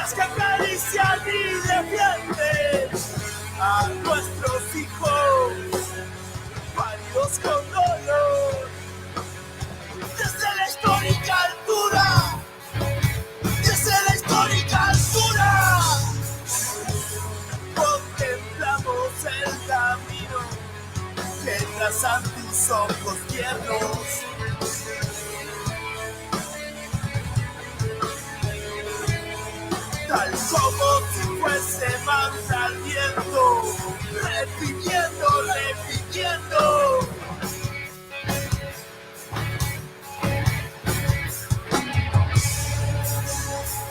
Padres que acarician y defienden a nuestros hijos, paridos con dolor. Desde la histórica altura, desde la histórica altura, contemplamos el camino que trazan tus ojos tiernos. Tal como si fuese mansa al viento, repitiendo, repitiendo.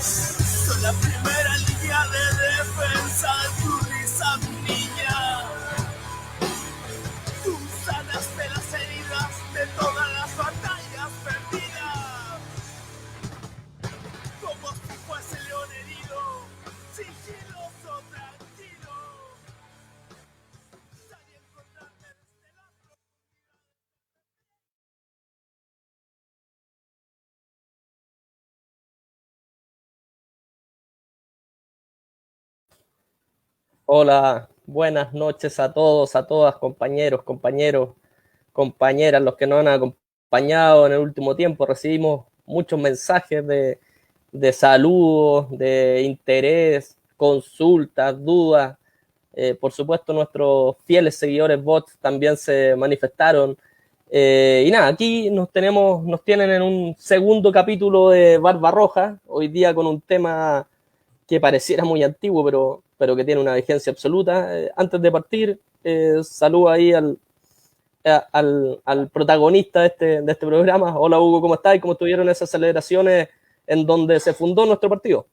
Soy la primera línea de defensa, tu risa, mi niña. Tú sanaste las heridas de todas las batallas perdidas. Como si fuese león herido, sigiloso, tranquilo. Salí a encontrarme desde la profundidad. Hola, buenas noches a todos, a todas, compañeros, compañeras, los que nos han acompañado en el último tiempo. Recibimos muchos mensajes de saludos, de interés, consultas, dudas. Por supuesto, nuestros fieles seguidores bots también se manifestaron. Y nada, aquí nos tienen en un segundo capítulo de Barba Roja, hoy día con un tema que pareciera muy antiguo, pero que tiene una vigencia absoluta. Antes de partir, saludo ahí al protagonista de este programa. Hola Hugo, ¿cómo estás? ¿Y cómo estuvieron esas celebraciones en donde se fundó nuestro partido?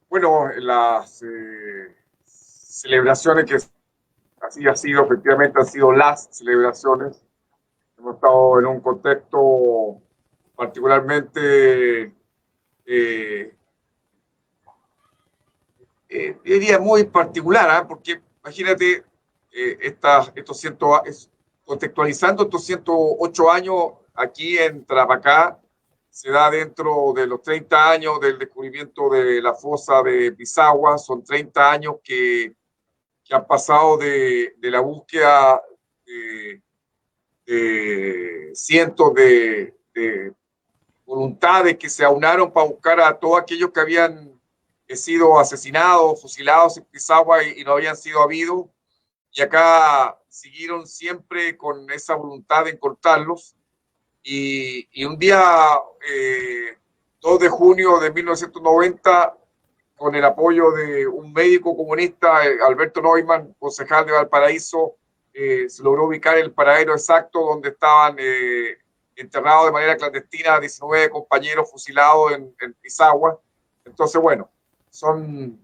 Bueno, las celebraciones que así ha sido, efectivamente han sido las celebraciones. Hemos estado en un contexto particularmente, diría muy particular, porque imagínate, contextualizando estos 108 años aquí en Tarapacá, se da dentro de los 30 años del descubrimiento de la fosa de Pisagua. Son 30 años que han pasado de la búsqueda de cientos de voluntades que se aunaron para buscar a todos aquellos que habían sido asesinados, fusilados en Pisagua y no habían sido habidos. Y acá siguieron siempre con esa voluntad de encontrarlos. Y un día, 2 de junio de 1990, con el apoyo de un médico comunista, Alberto Neumann, concejal de Valparaíso, se logró ubicar el paradero exacto donde estaban enterrados de manera clandestina 19 compañeros fusilados en Pisagua. Entonces, bueno, son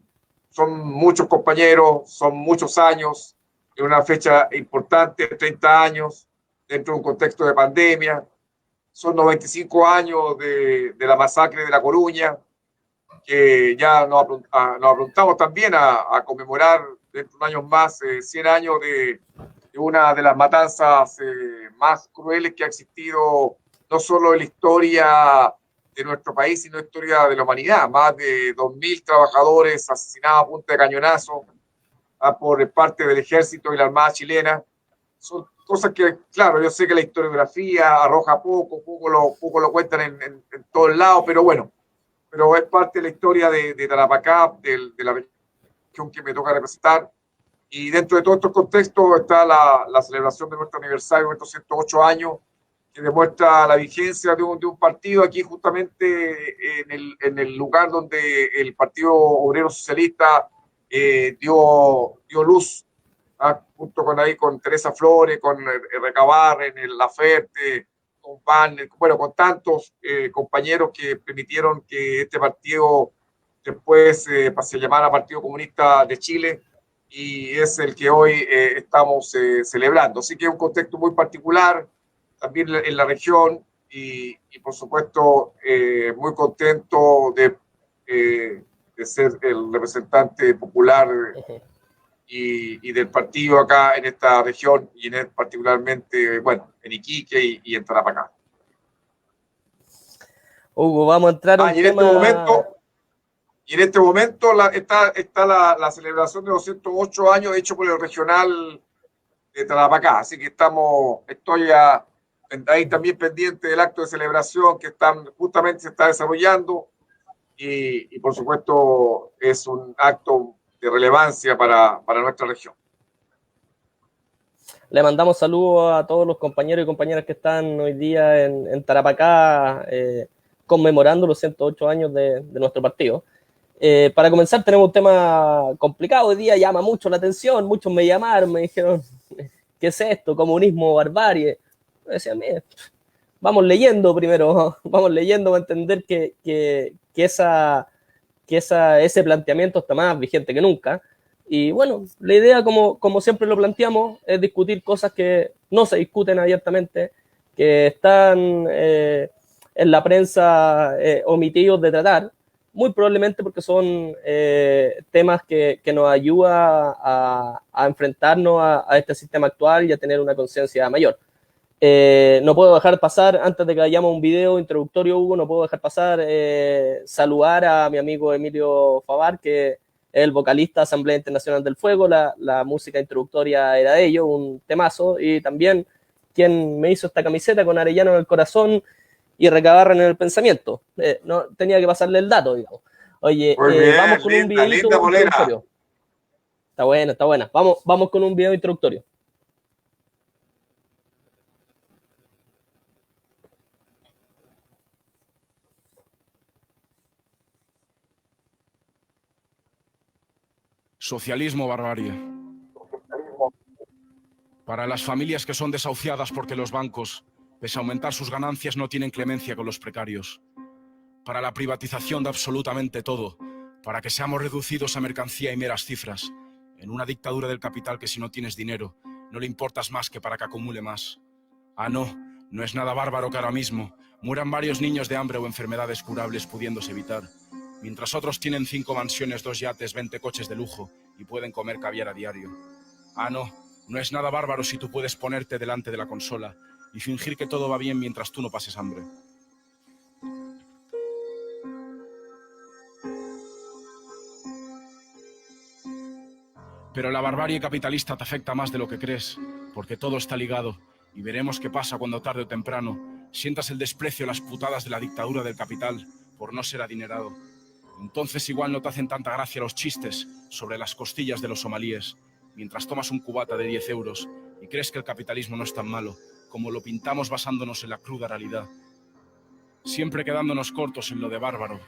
muchos compañeros, son muchos años, en una fecha importante, 30 años, dentro de un contexto de pandemia. Son los 25 años de la masacre de La Coruña, que ya nos apuntamos también a conmemorar dentro de unos años más 100 años de una de las matanzas más crueles que ha existido, no solo en la historia de nuestro país, sino en la historia de la humanidad. Más de 2.000 trabajadores asesinados a punta de cañonazo por parte del ejército y la armada chilena. Son cosas que, claro, yo sé que la historiografía arroja poco lo cuentan en todos lados, pero bueno, pero es parte de la historia de Tarapacá, de la región que me toca representar. Y dentro de todos estos contextos está la celebración de nuestro aniversario, nuestros 108 años, que demuestra la vigencia de un partido aquí justamente en el lugar donde el Partido Obrero Socialista dio luz, junto con Teresa Flores, con Recabar, en el Laferte, con Pan, bueno, con tantos compañeros que permitieron que este partido después se llamara Partido Comunista de Chile, y es el que hoy estamos celebrando. Así que es un contexto muy particular también en la región y por supuesto muy contento de ser el representante popular y del partido acá en esta región y particularmente, bueno, en Iquique y en Tarapacá. Hugo, vamos a entrar a un y en tema... este momento, Y en este momento está la celebración de 208 años hecho por el regional de Tarapacá. Así que estoy ahí también pendiente del acto de celebración que justamente se está desarrollando. Y por supuesto es un acto de relevancia para nuestra región. Le mandamos saludos a todos los compañeros y compañeras que están hoy día en Tarapacá conmemorando los 108 años de nuestro partido. Para comenzar tenemos un tema complicado, hoy día llama mucho la atención, muchos me llamaron, me dijeron, ¿qué es esto? Comunismo, barbarie. Me decían, mire, vamos leyendo primero, vamos leyendo para entender que ese planteamiento está más vigente que nunca. Y bueno, la idea, como siempre lo planteamos, es discutir cosas que no se discuten abiertamente, que están en la prensa omitidos de tratar, muy probablemente porque son temas que nos ayudan a enfrentarnos a este sistema actual y a tener una conciencia mayor. No puedo dejar pasar, antes de que vayamos a un video introductorio, Hugo, no puedo dejar pasar saludar a mi amigo Emilio Favar, que es el vocalista de Asamblea Internacional del Fuego. La música introductoria era de ellos, un temazo, y también quien me hizo esta camiseta con Arellano en el corazón y Recabarren en el pensamiento. No tenía que pasarle el dato, digamos. Oye, bien, vamos con un videito introductorio. Está buena, está buena. Vamos con un video introductorio. Socialismo, barbarie. Para las familias que son desahuciadas porque los bancos, pese a aumentar sus ganancias, no tienen clemencia con los precarios. Para la privatización de absolutamente todo, para que seamos reducidos a mercancía y meras cifras, en una dictadura del capital que si no tienes dinero, no le importas más que para que acumule más. Ah, no es nada bárbaro que ahora mismo mueran varios niños de hambre o enfermedades curables pudiéndose evitar, mientras otros tienen 5 mansiones, 2 yates, 20 coches de lujo y pueden comer caviar a diario. Ah, no es nada bárbaro si tú puedes ponerte delante de la consola y fingir que todo va bien mientras tú no pases hambre. Pero la barbarie capitalista te afecta más de lo que crees, porque todo está ligado, y veremos qué pasa cuando tarde o temprano sientas el desprecio, las putadas de la dictadura del capital por no ser adinerado. Entonces igual no te hacen tanta gracia los chistes sobre las costillas de los somalíes, mientras tomas un cubata de 10 euros y crees que el capitalismo no es tan malo como lo pintamos basándonos en la cruda realidad, siempre quedándonos cortos en lo de bárbaro.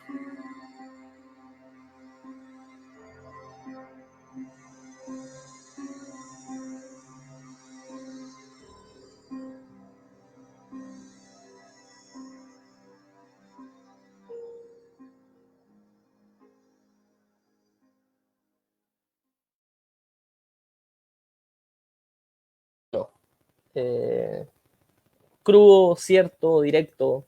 Crudo, cierto, directo,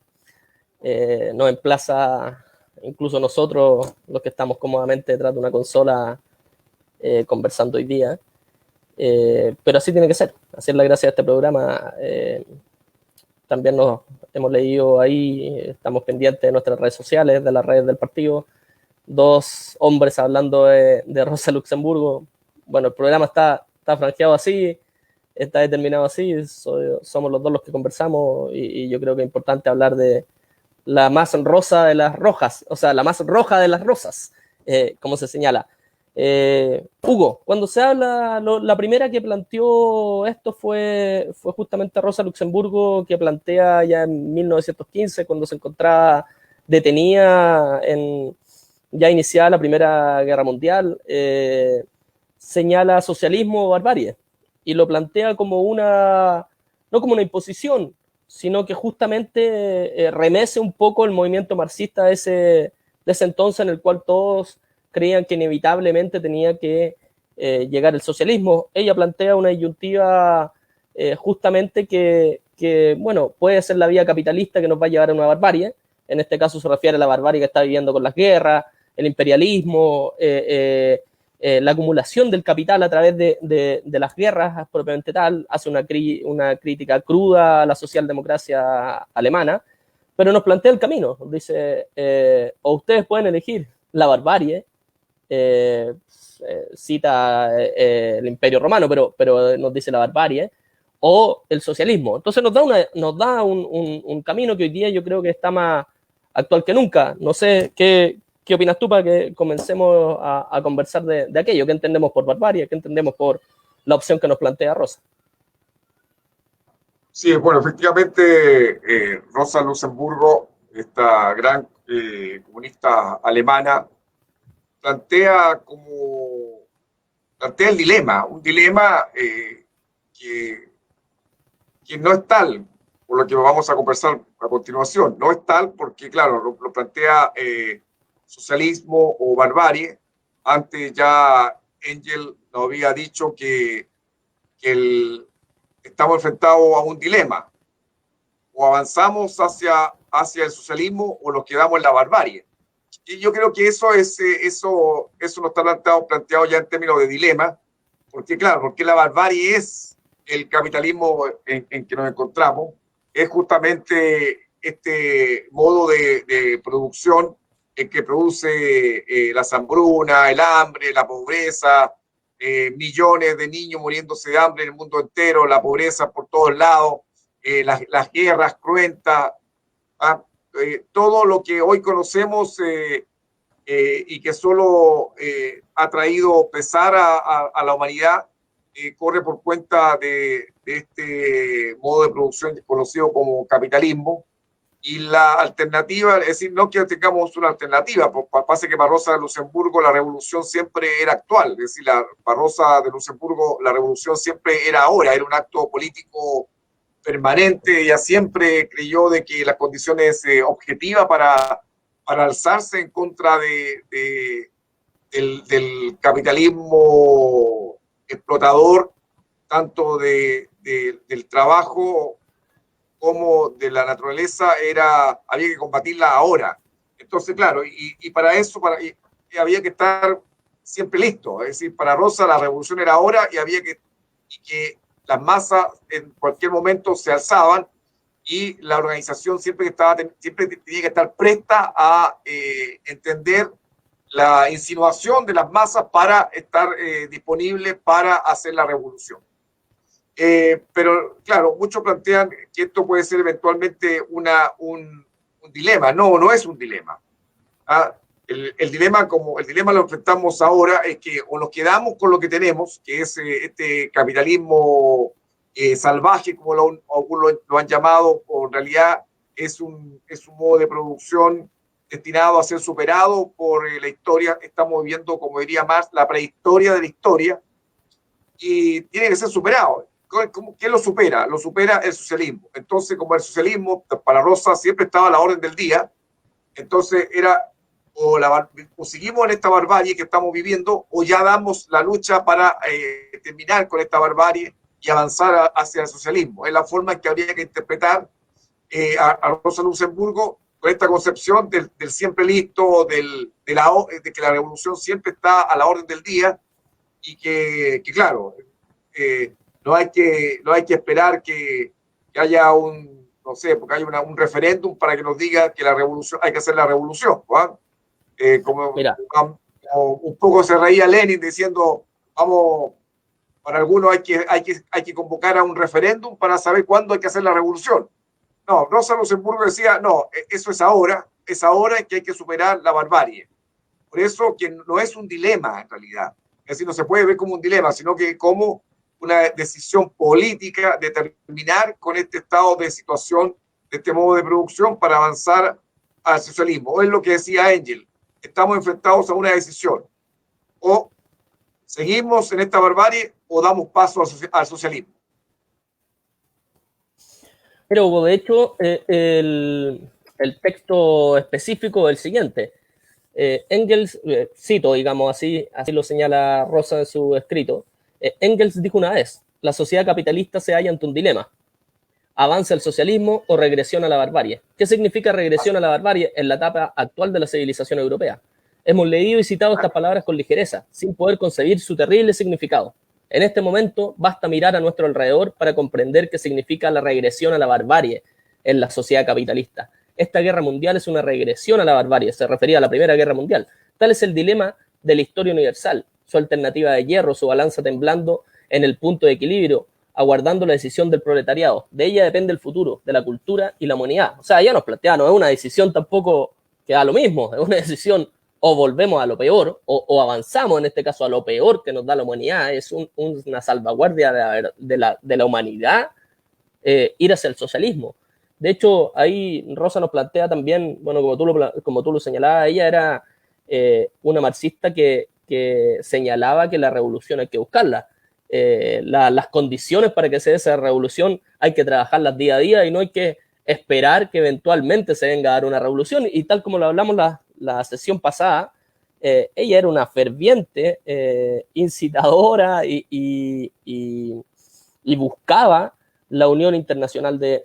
nos emplaza incluso nosotros, los que estamos cómodamente detrás de una consola conversando hoy día, pero así tiene que ser, así es la gracia de este programa. También nos hemos leído ahí, estamos pendientes de nuestras redes sociales, de las redes del partido, 2 hombres hablando de Rosa Luxemburgo. Bueno, el programa está franqueado así, está determinado así, somos los 2 los que conversamos, y yo creo que es importante hablar de la más rosa de las rojas, o sea, la más roja de las rosas, como se señala. Hugo, cuando se habla, la primera que planteó esto fue justamente Rosa Luxemburgo, que plantea ya en 1915, cuando se encontraba detenida ya iniciada la Primera Guerra Mundial, señala socialismo o barbarie, y lo plantea como no como una imposición, sino que justamente remece un poco el movimiento marxista de ese entonces, en el cual todos creían que inevitablemente tenía que llegar el socialismo. Ella plantea una disyuntiva justamente que, bueno, puede ser la vía capitalista que nos va a llevar a una barbarie. En este caso se refiere a la barbarie que está viviendo con las guerras, el imperialismo, la acumulación del capital a través de las guerras propiamente tal. Hace una crítica cruda a la socialdemocracia alemana, pero nos plantea el camino. Dice, o ustedes pueden elegir la barbarie, cita el Imperio Romano, pero nos dice la barbarie, o el socialismo. Entonces nos da un camino que hoy día yo creo que está más actual que nunca. No sé, ¿qué opinas tú para que comencemos a conversar de aquello? ¿Qué entendemos por barbarie? ¿Qué entendemos por la opción que nos plantea Rosa? Sí, bueno, efectivamente, Rosa Luxemburgo, esta gran comunista alemana, plantea el dilema, un dilema que no es tal, por lo que vamos a conversar a continuación, no es tal porque, claro, lo plantea socialismo o barbarie. Antes ya Engels nos había dicho que estamos enfrentados a un dilema, o avanzamos hacia el socialismo o nos quedamos en la barbarie. Y yo creo que eso no está planteado ya en términos de dilema, porque claro, porque la barbarie es el capitalismo en que nos encontramos, es justamente este modo de producción en que produce la hambruna, el hambre, la pobreza, millones de niños muriéndose de hambre en el mundo entero, la pobreza por todos lados, las guerras cruentas, todo lo que hoy conocemos y que solo ha traído pesar a la humanidad, corre por cuenta de este modo de producción conocido como capitalismo. Y la alternativa, es decir, no que tengamos una alternativa, pasa que para Rosa de Luxemburgo la revolución siempre era actual, es decir, para Rosa de Luxemburgo la revolución siempre era ahora, era un acto político permanente. Ella siempre creyó de que las condiciones objetivas para alzarse en contra del capitalismo explotador, tanto del trabajo como de la naturaleza, había que combatirla ahora. Entonces, claro, y para eso había que estar siempre listo. Es decir, para Rosa la revolución era ahora y había que las masas en cualquier momento se alzaban, y la organización siempre tenía que estar presta a entender la insinuación de las masas para estar disponible para hacer la revolución. Pero claro, muchos plantean que esto puede ser eventualmente un dilema. No es un dilema. El dilema lo enfrentamos ahora es que o nos quedamos con lo que tenemos, que es este capitalismo salvaje, como lo han llamado, o en realidad es un modo de producción destinado a ser superado por la historia. Estamos viviendo, como diría Marx, la prehistoria de la historia, y tiene que ser superado. ¿Qué lo supera? Lo supera el socialismo. Entonces, como el socialismo para Rosa siempre estaba a la orden del día, entonces era o seguimos en esta barbarie que estamos viviendo, o ya damos la lucha para terminar con esta barbarie y avanzar hacia el socialismo. Es la forma en que habría que interpretar a Rosa Luxemburgo, con esta concepción del siempre listo, de que la revolución siempre está a la orden del día, y que claro, no hay que esperar que haya porque hay un referéndum para que nos diga que la revolución, hay que hacer la revolución, ¿no? Como un poco se reía Lenin diciendo, para algunos hay que convocar a un referéndum para saber cuándo hay que hacer la revolución. No, Rosa Luxemburgo decía, no, eso es ahora que hay que superar la barbarie. Por eso que no es un dilema en realidad, es decir, no se puede ver como un dilema, sino que como una decisión política de terminar con este estado de situación, de este modo de producción, para avanzar al socialismo. Es lo que decía Engels, estamos enfrentados a una decisión: o seguimos en esta barbarie o damos paso al socialismo. Pero Hugo, de hecho, el texto específico es el siguiente. Engels, cito, digamos, así lo señala Rosa en su escrito. Engels dijo una vez: la sociedad capitalista se halla ante un dilema. ¿Avanza el socialismo o regresión a la barbarie? ¿Qué significa regresión a la barbarie en la etapa actual de la civilización europea? Hemos leído y citado estas palabras con ligereza, sin poder concebir su terrible significado. En este momento basta mirar a nuestro alrededor para comprender qué significa la regresión a la barbarie en la sociedad capitalista. Esta guerra mundial es una regresión a la barbarie, se refería a la Primera Guerra Mundial. Tal es el dilema de la historia universal, su alternativa de hierro, su balanza temblando en el punto de equilibrio, aguardando la decisión del proletariado. De ella depende el futuro, de la cultura y la humanidad. O sea, ella nos plantea, no es una decisión tampoco que da lo mismo, es una decisión o volvemos a lo peor, o avanzamos en este caso a lo peor que nos da la humanidad, es una salvaguardia de la humanidad, ir hacia el socialismo. De hecho, ahí Rosa nos plantea también, bueno, como tú lo señalabas, ella era una marxista que señalaba que la revolución hay que buscarla. Las condiciones para que se dé esa revolución hay que trabajarlas día a día y no hay que esperar que eventualmente se venga a dar una revolución. Y tal como lo hablamos la sesión pasada, ella era una ferviente incitadora y buscaba la unión internacional de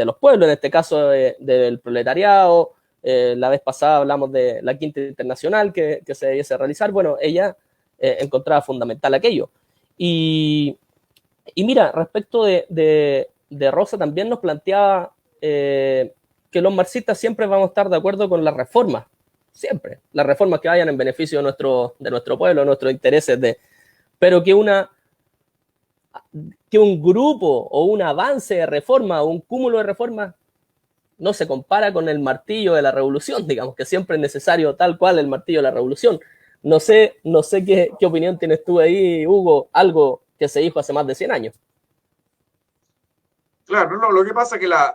los pueblos, en este caso del proletariado. La vez pasada hablamos de la Quinta Internacional que se debiese realizar. Bueno, ella encontraba fundamental aquello. Y mira, respecto de Rosa también nos planteaba que los marxistas siempre vamos a estar de acuerdo con las reformas, siempre, las reformas que vayan en beneficio de nuestro pueblo, de nuestros intereses, pero que un grupo o un avance de reforma o un cúmulo de reformas no se compara con el martillo de la revolución, digamos que siempre es necesario tal cual el martillo de la revolución. No sé qué opinión tienes tú ahí, Hugo, algo que se dijo hace más de 100 años. Claro, no, lo que pasa es que la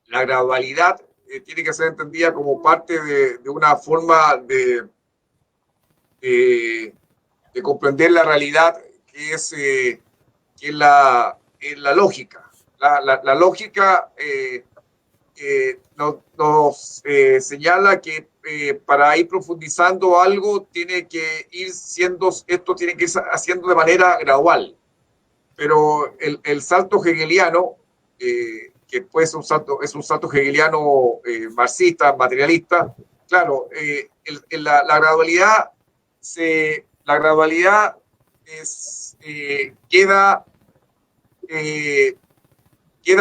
gradualidad tiene que ser entendida como parte de una forma de comprender la realidad que es la lógica. La lógica nos señala que para ir profundizando algo tiene que ir haciendo de manera gradual. Pero el salto hegeliano, que pues es un salto hegeliano marxista, materialista, claro, la gradualidad queda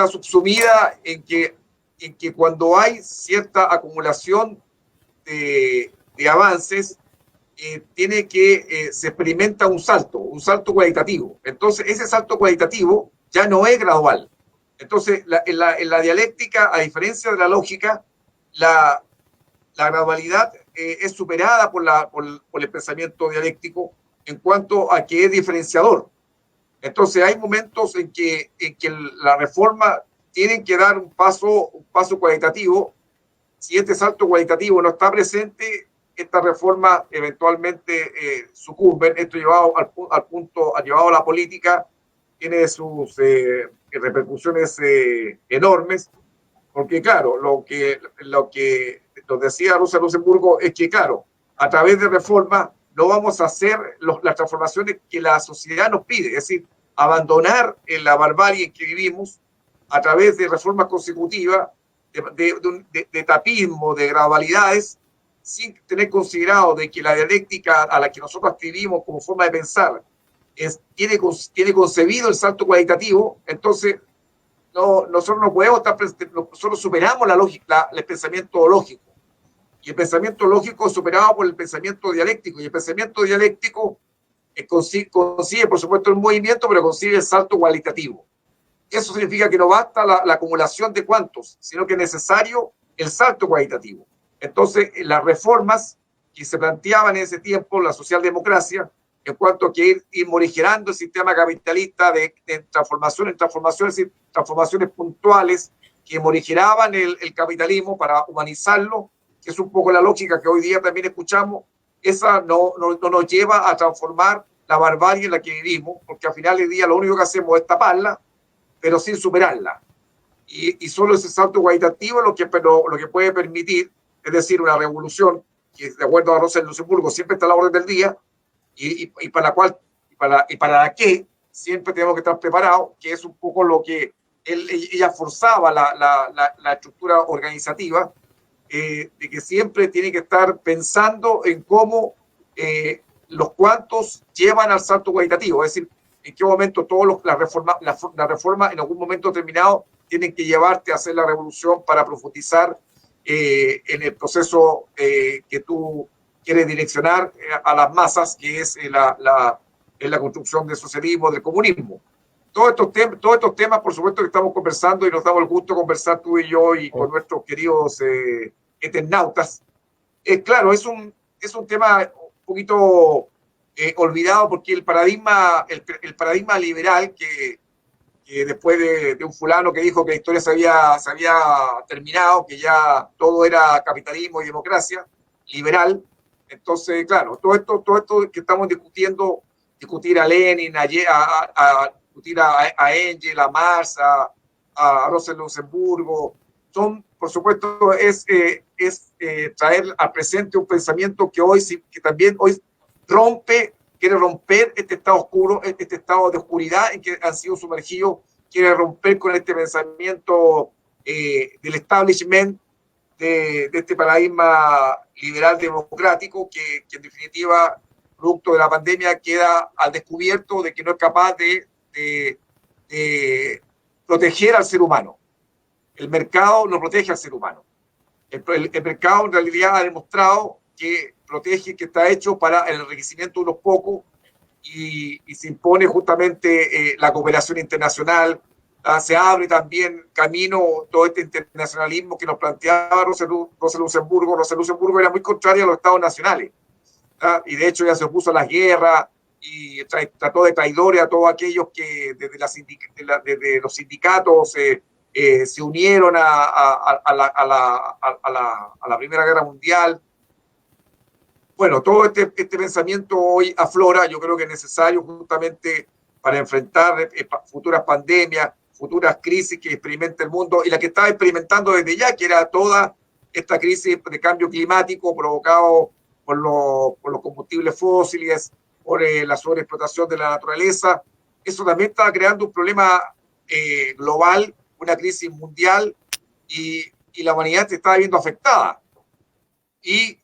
subsumida en que cuando hay cierta acumulación de avances, se experimenta un salto cualitativo. Entonces, ese salto cualitativo ya no es gradual. Entonces, en la dialéctica, a diferencia de la lógica, la gradualidad es superada por el pensamiento dialéctico en cuanto a que es diferenciador. Entonces, hay momentos en que la reforma tiene que dar un paso cualitativo. Si este salto cualitativo no está presente, esta reforma eventualmente sucumben. Esto llevado ha llevado a la política, tiene sus repercusiones enormes, porque claro, lo que nos decía Rosa Luxemburgo es que claro, a través de reformas no vamos a hacer las transformaciones que la sociedad nos pide, es decir, abandonar la barbarie en que vivimos a través de reformas consecutivas, de tapismo, de gradualidades, sin tener considerado de que la dialéctica a la que nosotros escribimos como forma de pensar tiene concebido el salto cualitativo. Entonces nosotros no podemos nosotros superamos la lógica, el pensamiento lógico, y el pensamiento lógico es superado por el pensamiento dialéctico, y el pensamiento dialéctico consigue por supuesto el movimiento, pero consigue el salto cualitativo. Eso significa que no basta la acumulación de cuantos, sino que es necesario el salto cualitativo. Entonces, las reformas que se planteaban en ese tiempo, la socialdemocracia, en cuanto a que ir morigerando el sistema capitalista de transformación en transformación, es decir, transformaciones puntuales que morigeraban el capitalismo para humanizarlo, que es un poco la lógica que hoy día también escuchamos, esa no nos lleva a transformar la barbarie en la que vivimos, porque al final del día lo único que hacemos es taparla, pero sin superarla. Y solo ese salto cualitativo es lo que puede permitir, es decir, una revolución que, de acuerdo a Rosa Luxemburgo, siempre está a la orden del día y para la que siempre tenemos que estar preparados, que es un poco lo que ella forzaba la estructura organizativa, de que siempre tiene que estar pensando en cómo los cuantos llevan al salto cualitativo, es decir, en qué momento la reforma en algún momento determinado tienen que llevarte a hacer la revolución para profundizar en el proceso que tú quieres direccionar a las masas, que es la construcción del socialismo, del comunismo. Todos estos temas, por supuesto, que estamos conversando y nos damos el gusto de conversar tú y yo y con nuestros queridos eternautas. Claro, es un tema un poquito olvidado, porque el paradigma liberal que después de un fulano que dijo que la historia se había terminado, que ya todo era capitalismo y democracia liberal. Entonces, claro, todo esto que estamos discutir a Lenin, discutir a Engels, a Marx, a Rosa Luxemburgo, por supuesto, es traer al presente un pensamiento que también hoy quiere romper este estado oscuro, este estado de oscuridad en que han sido sumergidos, quiere romper con este pensamiento del establishment, de este paradigma liberal democrático que en definitiva, producto de la pandemia, queda al descubierto de que no es capaz de proteger al ser humano. El mercado no protege al ser humano. El mercado en realidad ha demostrado que protege, que está hecho para el enriquecimiento de unos pocos y se impone justamente la cooperación internacional. Se abre también camino todo este internacionalismo que nos planteaba Rosa Luxemburgo. Rosa Luxemburgo era muy contraria a los estados nacionales, y de hecho ya se opuso a las guerras y trató de traidores a todos aquellos que desde los sindicatos se unieron a la Primera Guerra Mundial. Bueno, todo este pensamiento hoy aflora. Yo creo que es necesario justamente para enfrentar futuras pandemias, futuras crisis que experimenta el mundo y la que estaba experimentando desde ya, que era toda esta crisis de cambio climático provocado por los combustibles fósiles, por la sobreexplotación de la naturaleza. Eso también estaba creando un problema global, una crisis mundial, y la humanidad se estaba viendo afectada. Y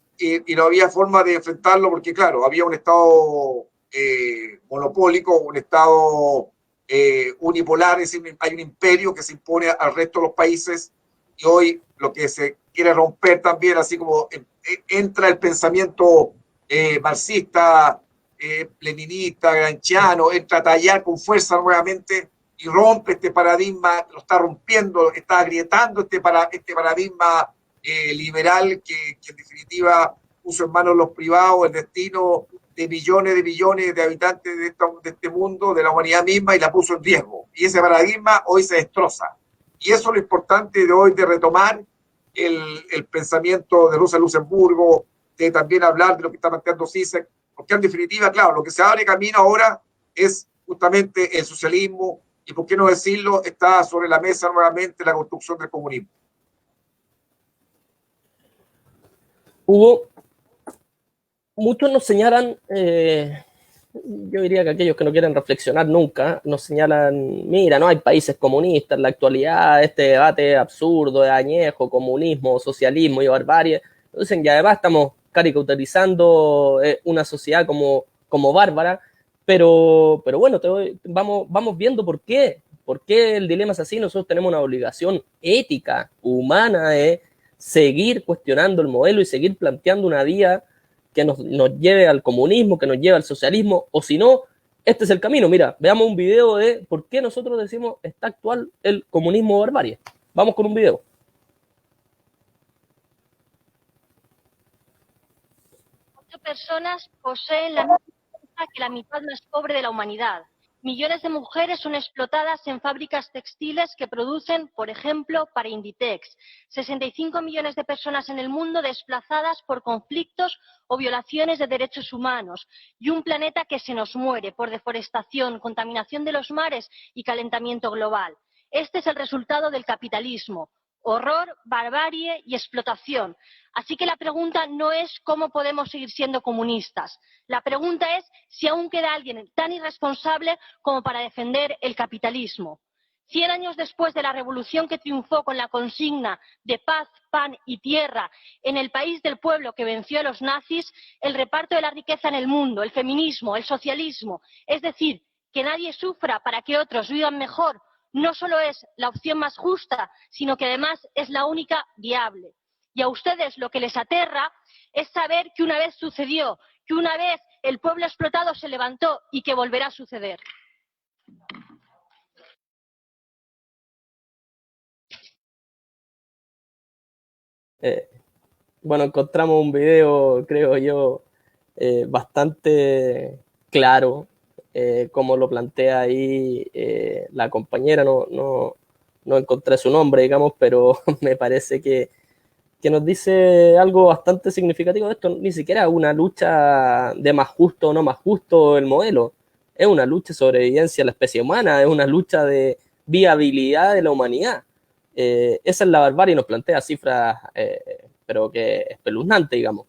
no había forma de enfrentarlo porque, claro, había un Estado monopólico, un Estado unipolar, es decir, hay un imperio que se impone al resto de los países, y hoy lo que se quiere romper también, así como entra el pensamiento marxista, leninista, gramsciano, entra a tallar con fuerza nuevamente y rompe este paradigma, lo está rompiendo, está agrietando este paradigma liberal que en definitiva puso en manos de los privados el destino de millones de habitantes de este mundo, de la humanidad misma, y la puso en riesgo. Y ese paradigma hoy se destroza. Y eso es lo importante de hoy, de retomar el pensamiento de Rosa Luxemburgo, de también hablar de lo que está planteando Zizek, porque en definitiva, claro, lo que se abre camino ahora es justamente el socialismo, y por qué no decirlo, está sobre la mesa nuevamente la construcción del comunismo. Hugo, muchos nos señalan, yo diría que aquellos que no quieren reflexionar nunca, nos señalan, mira, no hay países comunistas en la actualidad, este debate absurdo de añejo, comunismo, socialismo y barbarie. Dicen que además estamos caricaturizando una sociedad como bárbara, pero bueno, vamos viendo por qué el dilema es así. Nosotros tenemos una obligación ética, humana, de seguir cuestionando el modelo y seguir planteando una vía que nos lleve al comunismo, que nos lleve al socialismo, o si no, este es el camino. Mira, veamos un video de por qué nosotros decimos está actual el comunismo barbarie. Vamos con un video. Personas poseen la misma riqueza que la mitad más pobre de la humanidad. Millones de mujeres son explotadas en fábricas textiles que producen, por ejemplo, para Inditex. 65 millones de personas en el mundo desplazadas por conflictos o violaciones de derechos humanos. Y un planeta que se nos muere por deforestación, contaminación de los mares y calentamiento global. Este es el resultado del capitalismo. Horror, barbarie y explotación. Así que la pregunta no es cómo podemos seguir siendo comunistas. La pregunta es si aún queda alguien tan irresponsable como para defender el capitalismo. 100 años después de la revolución que triunfó con la consigna de paz, pan y tierra en el país del pueblo que venció a los nazis, el reparto de la riqueza en el mundo, el feminismo, el socialismo, es decir, que nadie sufra para que otros vivan mejor, no solo es la opción más justa, sino que además es la única viable. Y a ustedes lo que les aterra es saber que una vez sucedió, que una vez el pueblo explotado se levantó y que volverá a suceder. Bueno, encontramos un video, creo yo, bastante claro, como lo plantea ahí la compañera. No encontré su nombre, digamos, pero me parece que nos dice algo bastante significativo de esto. Ni siquiera una lucha de más justo o no más justo el modelo. Es una lucha de sobrevivencia de la especie humana, es una lucha de viabilidad de la humanidad. Esa es la barbarie, nos plantea cifras, pero que espeluznante, digamos.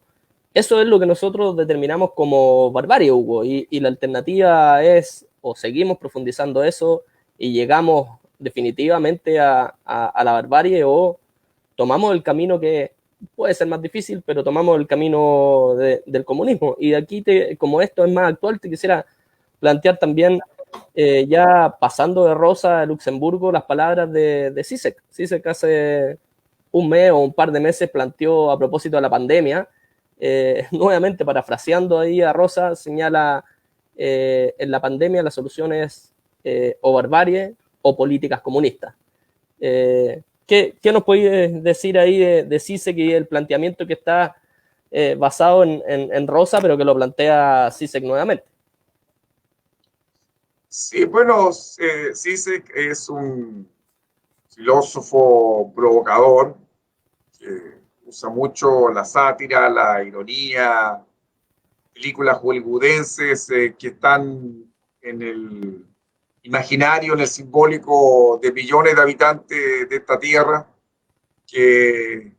Eso es lo que nosotros determinamos como barbarie, Hugo, y la alternativa es o seguimos profundizando eso y llegamos definitivamente a la barbarie, o tomamos el camino que puede ser más difícil, pero tomamos el camino del comunismo. Y de aquí, como esto es más actual, te quisiera plantear también, ya pasando de Rosa a Luxemburgo, las palabras de Zizek. Zizek hace un mes o un par de meses planteó, a propósito de la pandemia, nuevamente parafraseando ahí a Rosa, señala, en la pandemia la solución es o barbarie o políticas comunistas. ¿Qué nos podéis decir ahí de Zizek y el planteamiento que está basado en Rosa, pero que lo plantea Zizek nuevamente? Sí, bueno, Zizek es un filósofo provocador que usa mucho la sátira, la ironía, películas hollywoodenses que están en el imaginario, en el simbólico de millones de habitantes de esta tierra, que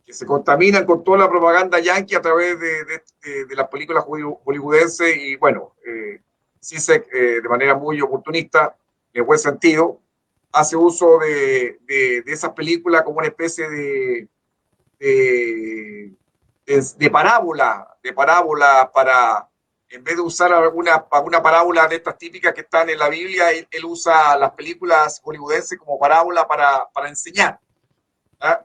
se contaminan con toda la propaganda yanqui a través de las películas hollywoodenses. Y bueno, Zizek, de manera muy oportunista, en buen sentido, hace uso de esas películas como una especie de parábola para, en vez de usar alguna parábola de estas típicas que están en la Biblia, él usa las películas hollywoodenses como parábola para enseñar. ¿Ah?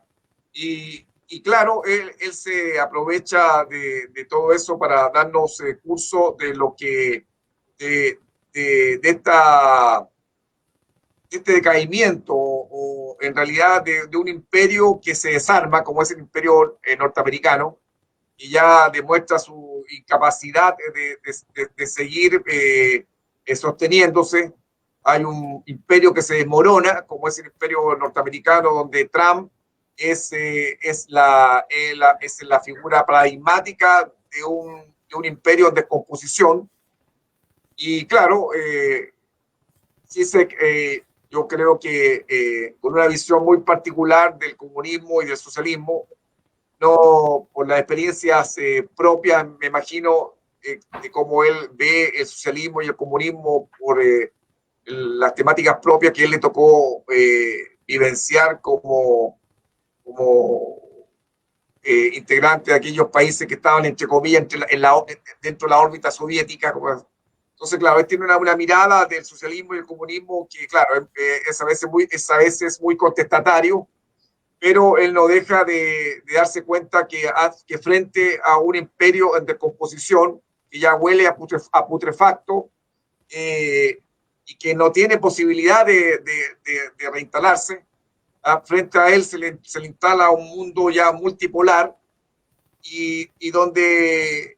Y claro, él se aprovecha de todo eso para darnos curso de lo que, de este decaimiento, o en realidad de un imperio que se desarma, como es el imperio norteamericano, y ya demuestra su incapacidad de seguir sosteniéndose. Hay un imperio que se desmorona, como es el imperio norteamericano, donde Trump es la figura paradigmática de un imperio en descomposición. Y claro, Zizek, yo creo que con una visión muy particular del comunismo y del socialismo, no por las experiencias propias, me imagino, de cómo él ve el socialismo y el comunismo por las temáticas propias que él le tocó vivenciar como integrante de aquellos países que estaban, entre comillas, dentro de la órbita soviética. Entonces, claro, él tiene una mirada del socialismo y el comunismo que, claro, es a veces muy contestatario, pero él no deja de darse cuenta que frente a un imperio en descomposición, que ya huele a putrefacto, y que no tiene posibilidad de reinstalarse, frente a él se le instala un mundo ya multipolar, y donde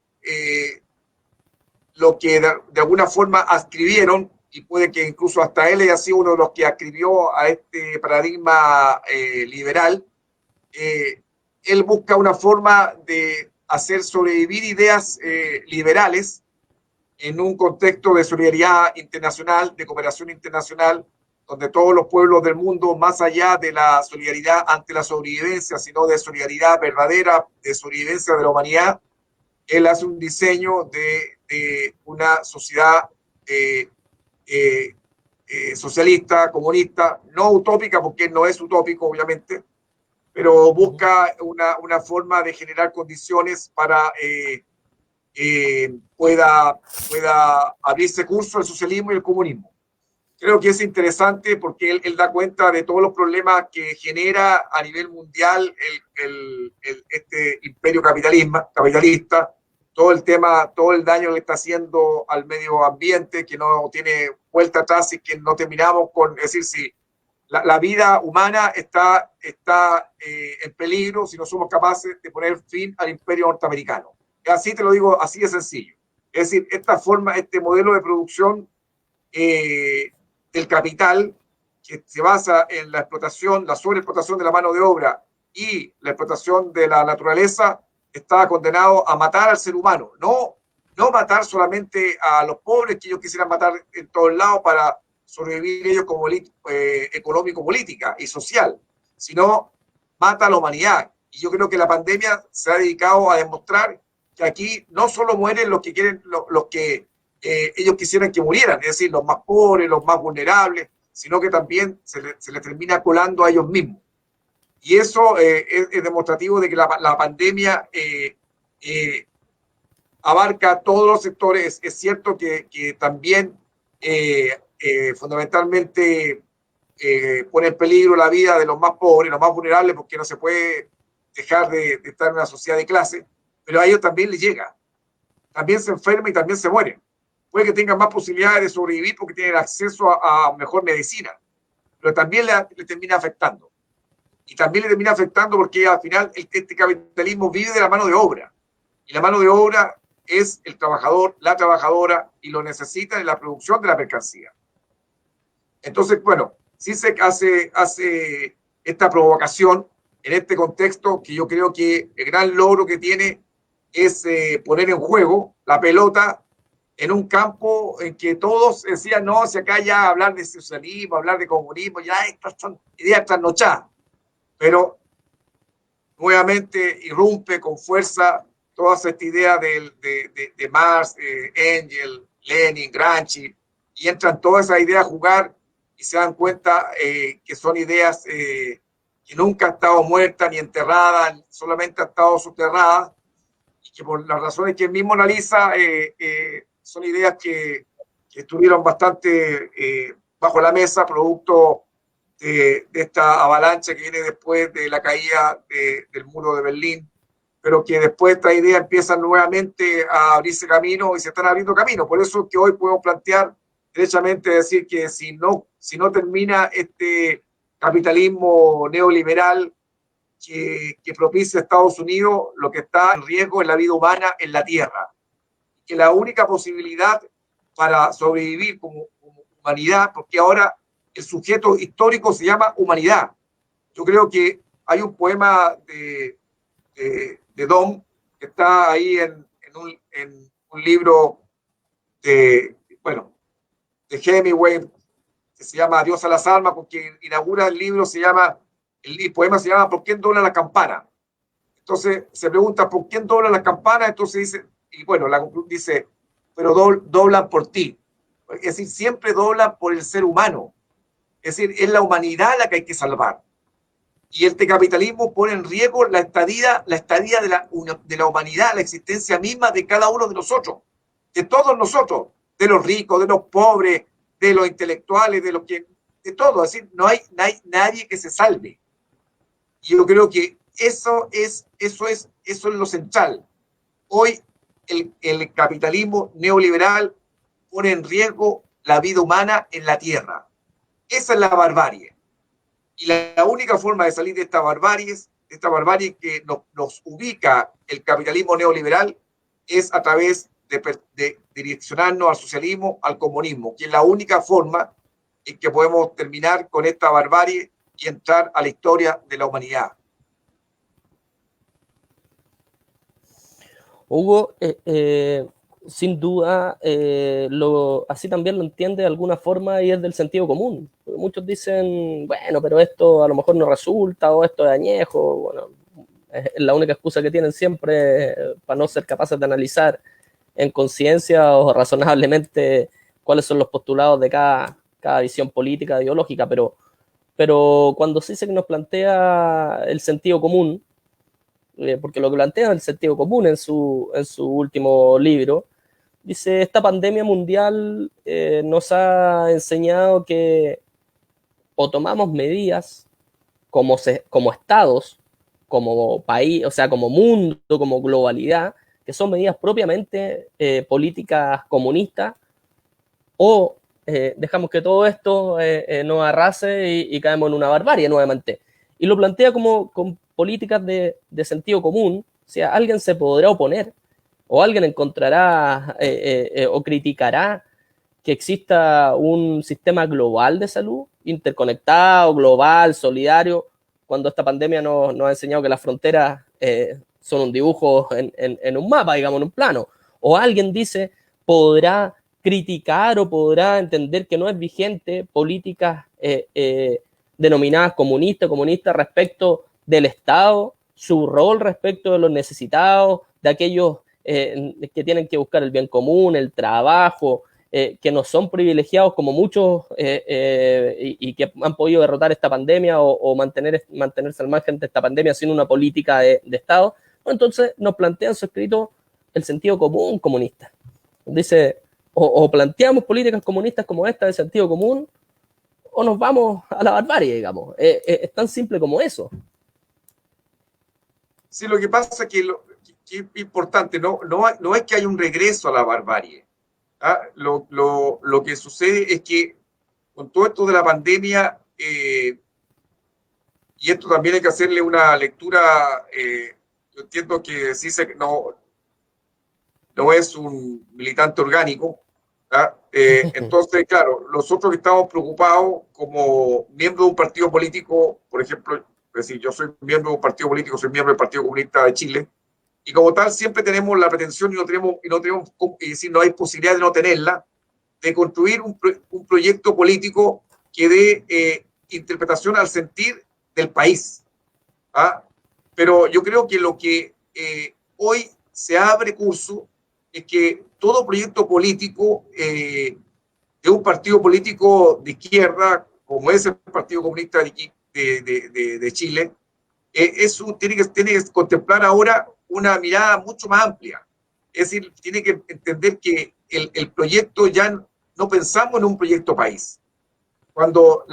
lo que de alguna forma ascribieron, y puede que incluso hasta él haya sido uno de los que ascribió a este paradigma liberal, él busca una forma de hacer sobrevivir ideas liberales en un contexto de solidaridad internacional, de cooperación internacional, donde todos los pueblos del mundo, más allá de la solidaridad ante la sobrevivencia, sino de solidaridad verdadera, de sobrevivencia de la humanidad, él hace un diseño de una sociedad socialista, comunista, no utópica, porque él no es utópico, obviamente, pero busca una forma de generar condiciones para pueda abrirse curso el socialismo y el comunismo. creo que es interesante porque él da cuenta de todos los problemas que genera a nivel mundial este imperio capitalista, todo el tema, todo el daño que le está haciendo al medio ambiente, que no tiene vuelta atrás y que no terminamos con, es decir, si la vida humana está en peligro si no somos capaces de poner fin al imperio norteamericano. Así te lo digo, así de sencillo. Es decir, esta forma, este modelo de producción del capital, que se basa en la explotación, la sobreexplotación de la mano de obra y la explotación de la naturaleza, está condenado a matar al ser humano. No matar solamente a los pobres, que ellos quisieran matar en todos lados para sobrevivir ellos como económico, política y social, sino mata a la humanidad. Y yo creo que la pandemia se ha dedicado a demostrar que aquí no solo mueren los que quieren, los que ellos quisieran que murieran, es decir, los más pobres, los más vulnerables, sino que también se les termina colando a ellos mismos. Y eso es demostrativo de que la pandemia abarca todos los sectores. Es cierto que también fundamentalmente pone en peligro la vida de los más pobres, los más vulnerables, porque no se puede dejar de estar en una sociedad de clase, pero a ellos también les llega. También se enferman y también se mueren. Puede que tengan más posibilidades de sobrevivir porque tienen acceso a mejor medicina, pero también le termina afectando. Y también le termina afectando porque al final este capitalismo vive de la mano de obra. Y la mano de obra es el trabajador, la trabajadora, y lo necesita en la producción de la mercancía. Entonces, bueno, sí se hace esta provocación en este contexto, que yo creo que el gran logro que tiene es poner en juego la pelota en un campo en que todos decían, no, si acá ya hablar de socialismo, hablar de comunismo, ya estas son ideas trasnochadas. Pero nuevamente irrumpe con fuerza toda esta idea de Marx, Engels, Lenin, Gramsci, y entran todas esas ideas a jugar y se dan cuenta que son ideas que nunca han estado muertas ni enterradas, solamente han estado soterradas, y que por las razones que él mismo analiza, son ideas que estuvieron bastante bajo la mesa, producto de esta avalancha que viene después de la caída del muro de Berlín, pero que después estas ideas empiezan nuevamente a abrirse camino y se están abriendo camino. Por eso es que hoy podemos plantear derechamente decir que si no termina este capitalismo neoliberal que propicia Estados Unidos, lo que está en riesgo es la vida humana en la Tierra. Que la única posibilidad para sobrevivir como humanidad, porque ahora el sujeto histórico se llama humanidad. Yo creo que hay un poema de Dom que está ahí en un libro de Hemingway, que se llama Adiós a las almas, con quien inaugura el libro, el poema se llama ¿Por quién doblan las campanas? Entonces se pregunta ¿por quién doblan las campanas? Entonces dice, y bueno, dice, pero doblan por ti. Es decir, siempre doblan por el ser humano. Es decir, es la humanidad la que hay que salvar. Y este capitalismo pone en riesgo la estadía de la humanidad, la existencia misma de cada uno de nosotros, de todos nosotros, de los ricos, de los pobres, de los intelectuales, de todo. Es decir, no hay nadie que se salve. Y yo creo que eso es lo central. Hoy el capitalismo neoliberal pone en riesgo la vida humana en la Tierra. Esa es la barbarie. Y la única forma de salir de esta barbarie que nos ubica el capitalismo neoliberal, es a través de direccionarnos al socialismo, al comunismo, que es la única forma en que podemos terminar con esta barbarie y entrar a la historia de la humanidad. Hugo, sin duda, así también lo entiende de alguna forma y es del sentido común. Muchos dicen, bueno, pero esto a lo mejor no resulta, o esto es añejo. Bueno, es la única excusa que tienen siempre para no ser capaces de analizar en conciencia o razonablemente cuáles son los postulados de cada visión política, ideológica, pero cuando sí se nos plantea el sentido común, porque lo que plantea el sentido común en su último libro, dice, esta pandemia mundial nos ha enseñado que o tomamos medidas como estados, como país, o sea, como mundo, como globalidad, que son medidas propiamente políticas comunistas, o dejamos que todo esto nos arrase y caemos en una barbarie nuevamente. Y lo plantea como con políticas de sentido común. O sea, alguien se podrá oponer o alguien encontrará o criticará que exista un sistema global de salud, interconectado, global, solidario, cuando esta pandemia nos ha enseñado que las fronteras son un dibujo en un mapa, digamos, en un plano. O alguien dice, podrá criticar o podrá entender que no es vigente políticas denominadas comunistas respecto del Estado, su rol respecto de los necesitados, de aquellos que tienen que buscar el bien común, el trabajo, que no son privilegiados como muchos y que han podido derrotar esta pandemia o mantenerse al margen de esta pandemia sin una política de Estado. Bueno, entonces nos plantean su escrito el sentido común comunista. Dice, o planteamos políticas comunistas como esta de sentido común, o nos vamos a la barbarie, digamos. Es tan simple como eso. Sí, lo que pasa es que es importante, no es que haya un regreso a la barbarie. ¿Ah? Lo que sucede es que con todo esto de la pandemia, y esto también hay que hacerle una lectura, yo entiendo que sí no es un militante orgánico, ¿ah? Entonces, claro, nosotros que estamos preocupados como miembros de un partido político, por ejemplo, es decir, yo soy miembro de un partido político, soy miembro del Partido Comunista de Chile, y como tal siempre tenemos la pretensión y no hay posibilidad de no tenerla, de construir un proyecto político que dé interpretación al sentir del país. ¿Ah? Pero yo creo que lo que hoy se abre curso es que todo proyecto político de un partido político de izquierda, como es el Partido Comunista de Chile, tiene que contemplar ahora una mirada mucho más amplia. Es decir, tiene que entender que el proyecto ya no pensamos en un proyecto país. Cuando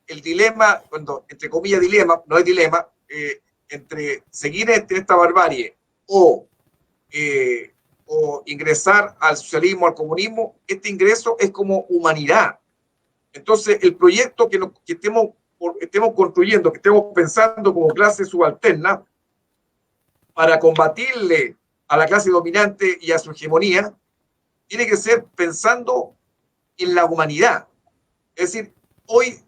el dilema, entre comillas dilema, no es dilema, entre seguir en esta barbarie o ingresar al socialismo, al comunismo, este ingreso es como humanidad. Entonces, el proyecto que estemos construyendo, que estemos pensando como clase subalterna, para combatirle a la clase dominante y a su hegemonía, tiene que ser pensando en la humanidad. Es decir, hoy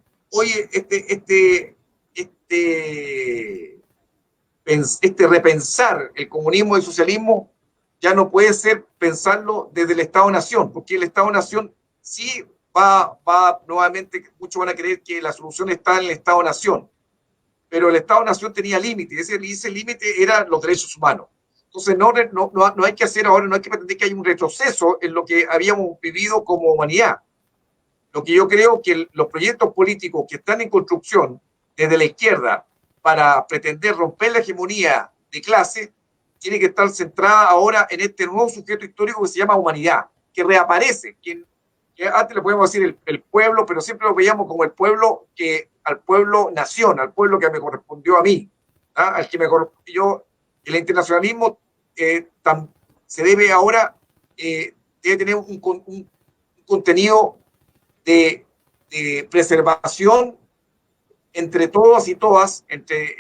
repensar el comunismo y el socialismo ya no puede ser pensarlo desde el Estado-Nación, porque el Estado-Nación sí va nuevamente, muchos van a creer que la solución está en el Estado-Nación, pero el Estado-Nación tenía límites, y ese límite eran los derechos humanos. Entonces no hay que hacer ahora, no hay que pretender que haya un retroceso en lo que habíamos vivido como humanidad. Lo que yo creo que los proyectos políticos que están en construcción desde la izquierda para pretender romper la hegemonía de clase, tiene que estar centrada ahora en este nuevo sujeto histórico que se llama humanidad, que reaparece, que antes le podemos decir el pueblo, pero siempre lo veíamos como el pueblo al pueblo nación, al pueblo que me correspondió a mí, ¿ah? Al que me correspondió. El internacionalismo se debe ahora, debe tener un contenido de preservación entre todos y todas, entre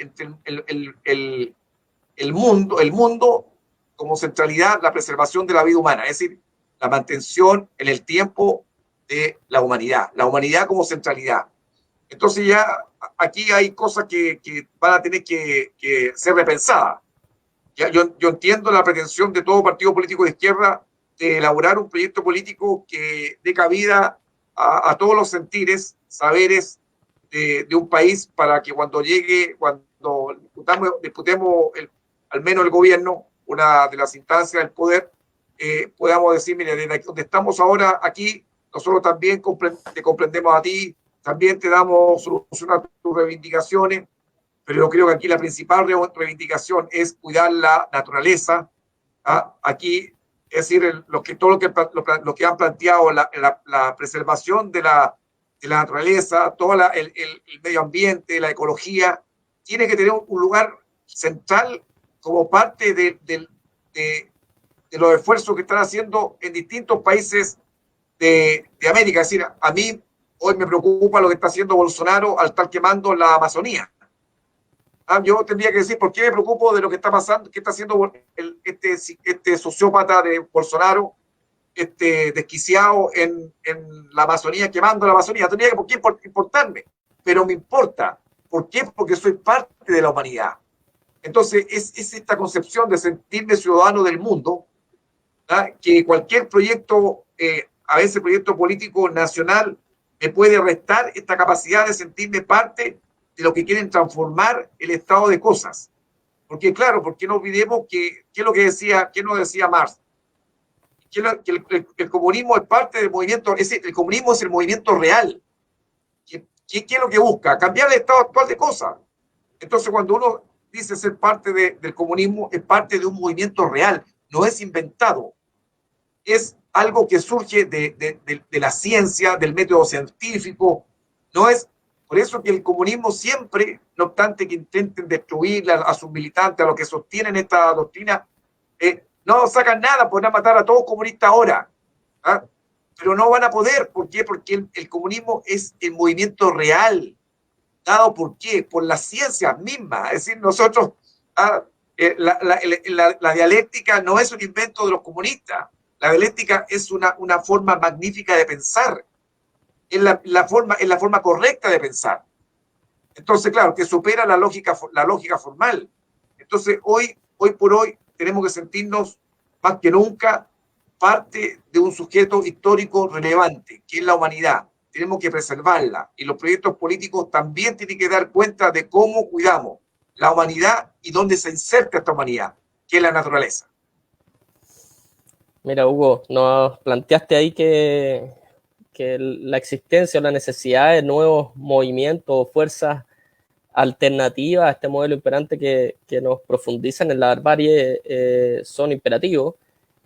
el mundo como centralidad, la preservación de la vida humana, es decir, la mantención en el tiempo de la humanidad como centralidad. Entonces ya aquí hay cosas que van a tener que ser repensadas. Ya, yo entiendo la pretensión de todo partido político de izquierda de elaborar un proyecto político que dé cabida a todos los sentires, saberes de un país, para que cuando disputemos al menos el gobierno, una de las instancias del poder, podamos decir, mire, desde donde estamos ahora aquí, nosotros también te comprendemos a ti, también te damos solución a tus reivindicaciones, pero yo creo que aquí la principal reivindicación es cuidar la naturaleza. ¿Ah? Aquí Es decir, lo que han planteado, la preservación de la naturaleza, todo el medio ambiente, la ecología, tiene que tener un lugar central como parte de los esfuerzos que están haciendo en distintos países de América. Es decir, a mí hoy me preocupa lo que está haciendo Bolsonaro al estar quemando la Amazonía. Yo tendría que decir por qué me preocupo de lo que está pasando, qué está haciendo este sociópata de Bolsonaro, desquiciado en la Amazonía, quemando la Amazonía. Tendría que por qué importarme, pero me importa. ¿Por qué? Porque soy parte de la humanidad. Entonces, es esta concepción de sentirme ciudadano del mundo, que cualquier proyecto, a veces proyecto político nacional, me puede restar esta capacidad de sentirme parte de lo que quieren transformar el estado de cosas. Porque claro, porque no olvidemos qué es lo que decía, qué nos decía Marx, que el comunismo es parte del movimiento, el comunismo es el movimiento real. ¿Qué es lo que busca? Cambiar el estado actual de cosas. Entonces, cuando uno dice ser parte del comunismo, es parte de un movimiento real, no es inventado. Es algo que surge de la ciencia, del método científico, no es. Por eso que el comunismo siempre, no obstante que intenten destruir a sus militantes, a los que sostienen esta doctrina, no sacan nada, podrán matar a todos comunistas ahora, pero no van a poder. ¿Por qué? Porque el comunismo es el movimiento real, dado ¿por qué? Por las ciencias mismas. Es decir, nosotros, la dialéctica no es un invento de los comunistas, la dialéctica es una forma magnífica de pensar. Es la forma correcta de pensar. Entonces, claro, que supera la lógica formal. Entonces, hoy por hoy, tenemos que sentirnos más que nunca parte de un sujeto histórico relevante, que es la humanidad. Tenemos que preservarla. Y los proyectos políticos también tienen que dar cuenta de cómo cuidamos la humanidad y dónde se inserta esta humanidad, que es la naturaleza. Mira, Hugo, nos planteaste ahí que la existencia o la necesidad de nuevos movimientos o fuerzas alternativas a este modelo imperante que nos profundizan en la barbarie son imperativos.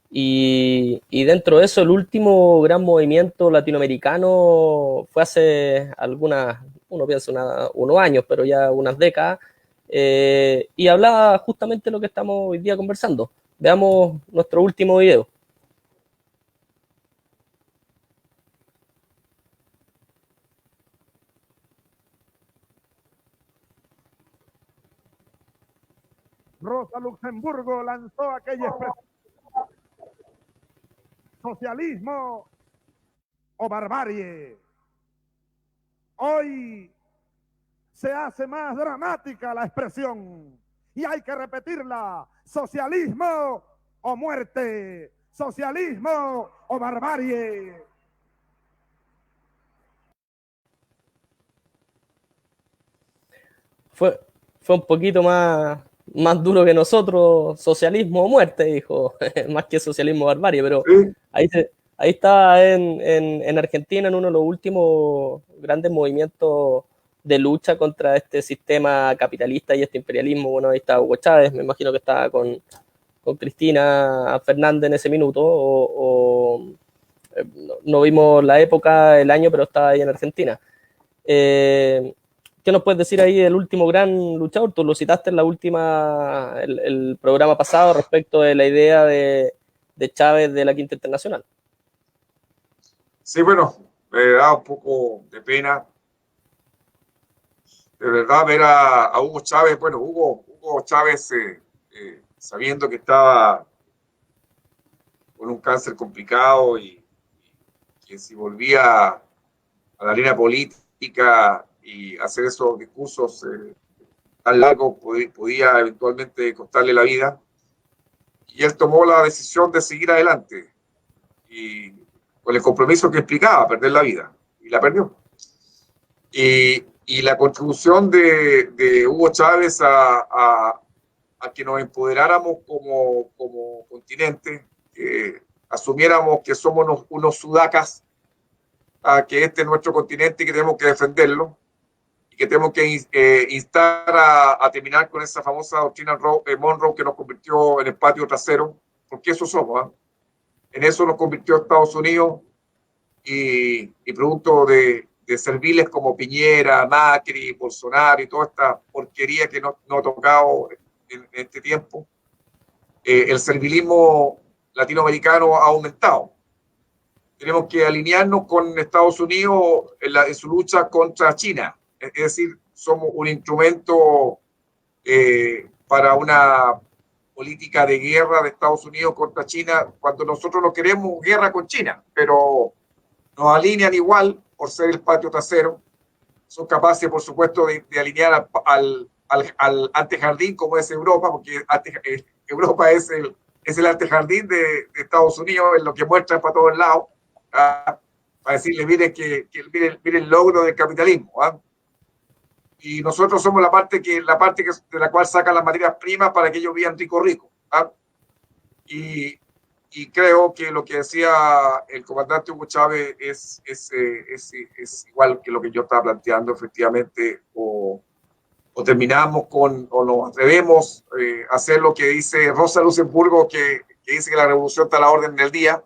Y dentro de eso, el último gran movimiento latinoamericano fue hace uno piensa unos años, pero ya unas décadas, y hablaba justamente de lo que estamos hoy día conversando. Veamos nuestro último video. Rosa Luxemburgo lanzó aquella expresión: socialismo o barbarie. Hoy se hace más dramática la expresión y hay que repetirla: socialismo o muerte, socialismo o barbarie. Fue un poquito más duro que nosotros, socialismo o muerte, dijo, más que socialismo o barbarie, pero sí. Ahí está en Argentina, en uno de los últimos grandes movimientos de lucha contra este sistema capitalista y este imperialismo. Bueno, ahí está Hugo Chávez, me imagino que estaba con Cristina Fernández en ese minuto, no vimos la época, el año, pero estaba ahí en Argentina. ¿Qué nos puedes decir ahí del último gran luchador? Tú lo citaste en el programa pasado respecto de la idea de Chávez de la Quinta Internacional. Sí, bueno, me da un poco de pena, de verdad, ver a Hugo Chávez. Bueno, Hugo Chávez, sabiendo que estaba con un cáncer complicado y que si volvía a la arena política y hacer esos discursos tan largos podía eventualmente costarle la vida, y él tomó la decisión de seguir adelante y con el compromiso que explicaba, perder la vida, y la perdió. Y la contribución de Hugo Chávez a que nos empoderáramos como continente, que asumiéramos que somos unos sudacas, que este es nuestro continente y que tenemos que defenderlo, y que tenemos que instar a terminar con esa famosa doctrina Monroe que nos convirtió en el patio trasero, porque eso somos, En eso nos convirtió Estados Unidos y producto de serviles como Piñera, Macri, Bolsonaro y toda esta porquería que nos ha tocado en este tiempo, el servilismo latinoamericano ha aumentado. Tenemos que alinearnos con Estados Unidos en su lucha contra China. Es decir, somos un instrumento para una política de guerra de Estados Unidos contra China, cuando nosotros no queremos guerra con China, pero nos alinean igual por ser el patio trasero. Son capaces, por supuesto, de alinear al antejardín como es Europa, porque Europa es el antejardín de Estados Unidos, es lo que muestra para todos lados, para decirle, miren el logro del capitalismo. Y nosotros somos la parte de la cual sacan las materias primas para que ellos vivan rico. Y creo que lo que decía el comandante Hugo Chávez es igual que lo que yo estaba planteando, efectivamente, o terminamos o nos atrevemos a hacer lo que dice Rosa Luxemburgo, que dice que la revolución está a la orden del día,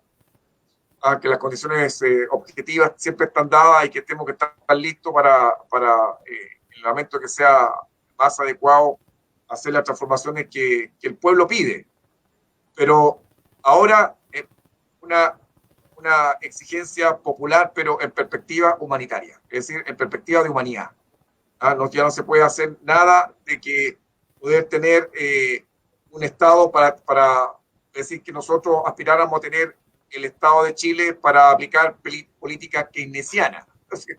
que las condiciones objetivas siempre están dadas y que tenemos que estar listos para en el momento que sea más adecuado hacer las transformaciones que el pueblo pide. Pero ahora una exigencia popular, pero en perspectiva humanitaria, es decir, en perspectiva de humanidad. Ya no se puede hacer nada de que poder tener un Estado para decir que nosotros aspiráramos a tener el Estado de Chile para aplicar políticas keynesianas. Entonces,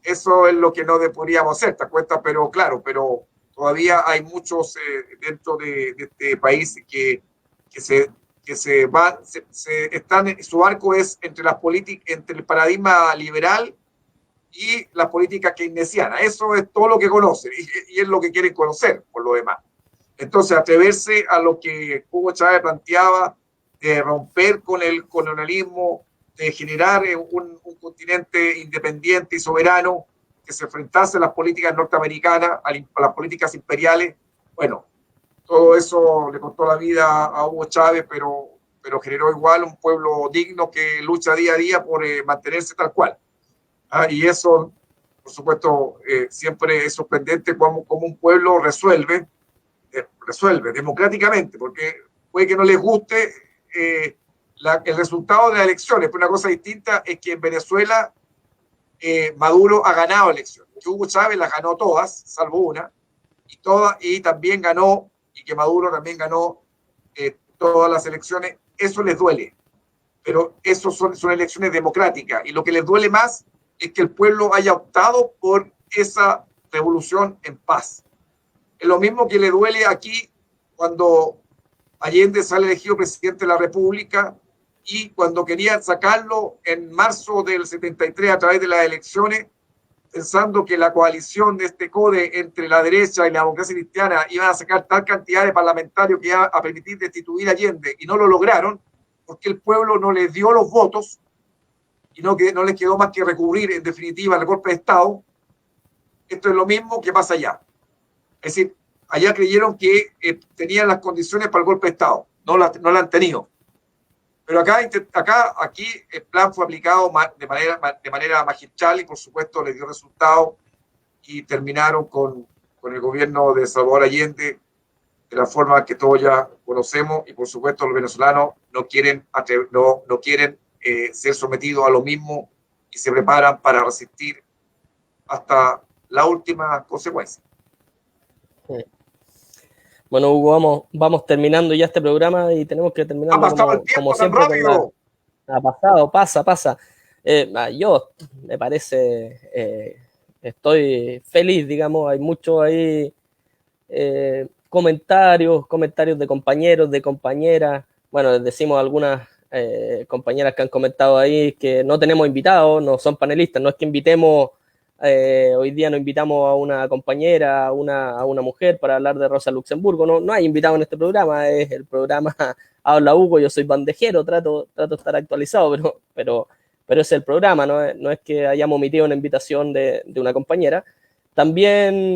eso es lo que no podríamos hacer, ¿te cuenta? Pero claro, pero todavía hay muchos dentro de este país que están, su arco es entre el paradigma liberal y las políticas keynesianas. Eso es todo lo que conocen y es lo que quieren conocer por lo demás. Entonces, atreverse a lo que Hugo Chávez planteaba, de romper con el colonialismo, de generar un continente independiente y soberano que se enfrentase a las políticas norteamericanas, a las políticas imperiales. Bueno, todo eso le costó la vida a Hugo Chávez, pero generó igual un pueblo digno que lucha día a día por mantenerse tal cual. Y eso, por supuesto, siempre es sorprendente cómo un pueblo resuelve democráticamente, porque puede que no les guste el resultado de las elecciones, pero una cosa distinta es que en Venezuela Maduro ha ganado elecciones, que Hugo Chávez las ganó todas, salvo una, y también ganó, y que Maduro también ganó todas las elecciones. Eso les duele, pero eso son elecciones democráticas, y lo que les duele más es que el pueblo haya optado por esa revolución en paz. Es lo mismo que le duele aquí cuando Allende sale elegido presidente de la República y cuando querían sacarlo en marzo del 73 a través de las elecciones, pensando que la coalición de este CODE entre la derecha y la democracia cristiana iban a sacar tal cantidad de parlamentarios que iba a permitir destituir a Allende, y no lo lograron porque el pueblo no les dio los votos y no les quedó más que recurrir en definitiva al golpe de Estado. Esto es lo mismo que pasa allá. Es decir, allá creyeron que tenían las condiciones para el golpe de Estado, no la han tenido. Pero aquí el plan fue aplicado de manera magistral y por supuesto les dio resultados y terminaron con el gobierno de Salvador Allende de la forma que todos ya conocemos, y por supuesto los venezolanos no quieren ser sometidos a lo mismo y se preparan para resistir hasta la última consecuencia. Sí. Bueno, Hugo, vamos terminando ya este programa y tenemos que terminar como siempre. Rápido. Ha pasado, pasa. Yo, me parece, estoy feliz, digamos, hay muchos ahí comentarios de compañeros, de compañeras. Bueno, les decimos a algunas compañeras que han comentado ahí que no tenemos invitados, no son panelistas, no es que invitemos... hoy día nos invitamos a una compañera, a una mujer para hablar de Rosa Luxemburgo. No hay invitado en este programa, es el programa Habla Hugo, yo soy bandejero, trato de estar actualizado, pero es el programa, no es que hayamos omitido una invitación de una compañera. también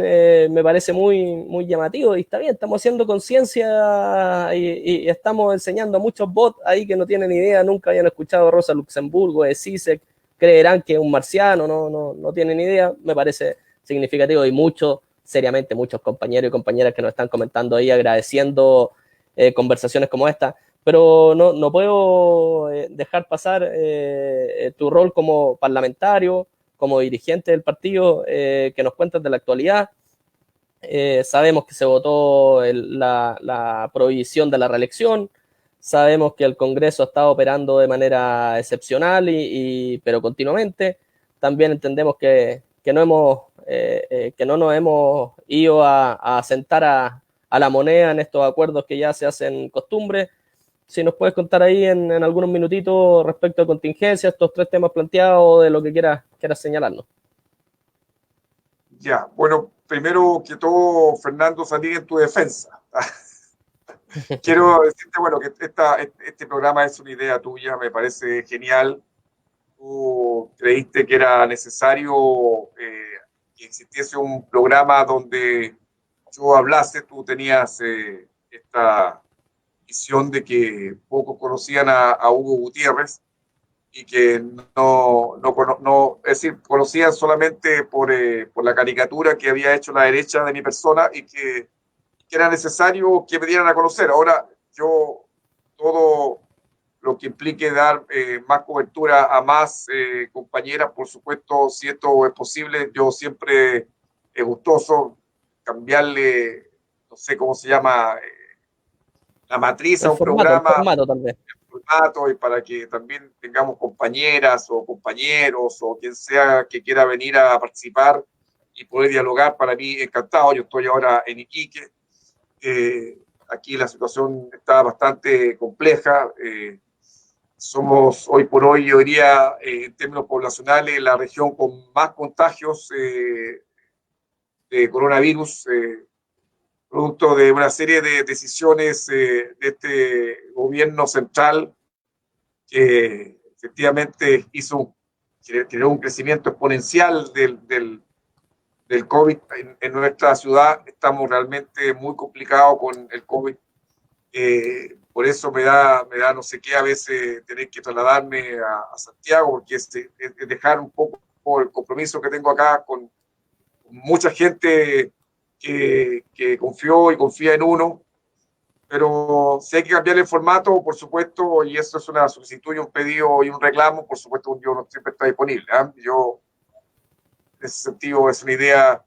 me parece muy llamativo, y está bien, estamos haciendo conciencia y estamos enseñando a muchos bots ahí que no tienen idea, nunca habían escuchado Rosa Luxemburgo, de Zizek, creerán que es un marciano, no tienen idea. Me parece significativo, y seriamente muchos compañeros y compañeras que nos están comentando ahí, agradeciendo conversaciones como esta. Pero no puedo dejar pasar tu rol como parlamentario, como dirigente del partido, que nos cuentas de la actualidad. Sabemos que se votó la prohibición de la reelección, sabemos que el Congreso ha estado operando de manera excepcional, pero continuamente. También entendemos que no nos hemos ido a sentar a la moneda en estos acuerdos que ya se hacen costumbre. Si nos puedes contar ahí en algunos minutitos respecto a contingencia, estos 3 temas planteados, de lo que quieras señalarnos. Ya, bueno, primero que todo, Fernando, salir en tu defensa. Quiero decirte, bueno, que este programa es una idea tuya, me parece genial. Tú creíste que era necesario que existiese un programa donde yo hablase. Tú tenías esta visión de que pocos conocían a Hugo Gutiérrez, y que es decir, conocían solamente por la caricatura que había hecho la derecha de mi persona, y que era necesario que me dieran a conocer. Ahora, yo, todo lo que implique dar más cobertura a más compañeras, por supuesto, si esto es posible, yo siempre es gustoso cambiarle, no sé cómo se llama, la matriz a un programa, el formato también. Y para que también tengamos compañeras o compañeros o quien sea que quiera venir a participar y poder dialogar. Para mí, encantado. Yo estoy ahora en Iquique. Aquí la situación está bastante compleja. Somos hoy por hoy, yo diría, en términos poblacionales, la región con más contagios de coronavirus, producto de una serie de decisiones de este gobierno central, que efectivamente generó un crecimiento exponencial del COVID en nuestra ciudad. Estamos realmente muy complicados con el COVID. Por eso me da no sé qué a veces tener que trasladarme a Santiago, porque es dejar un poco el compromiso que tengo acá con mucha gente que confió y confía en uno. Pero si hay que cambiar el formato, por supuesto, y eso es una solicitud y un pedido y un reclamo, por supuesto, yo no siempre está disponible. Yo, en ese sentido, es una idea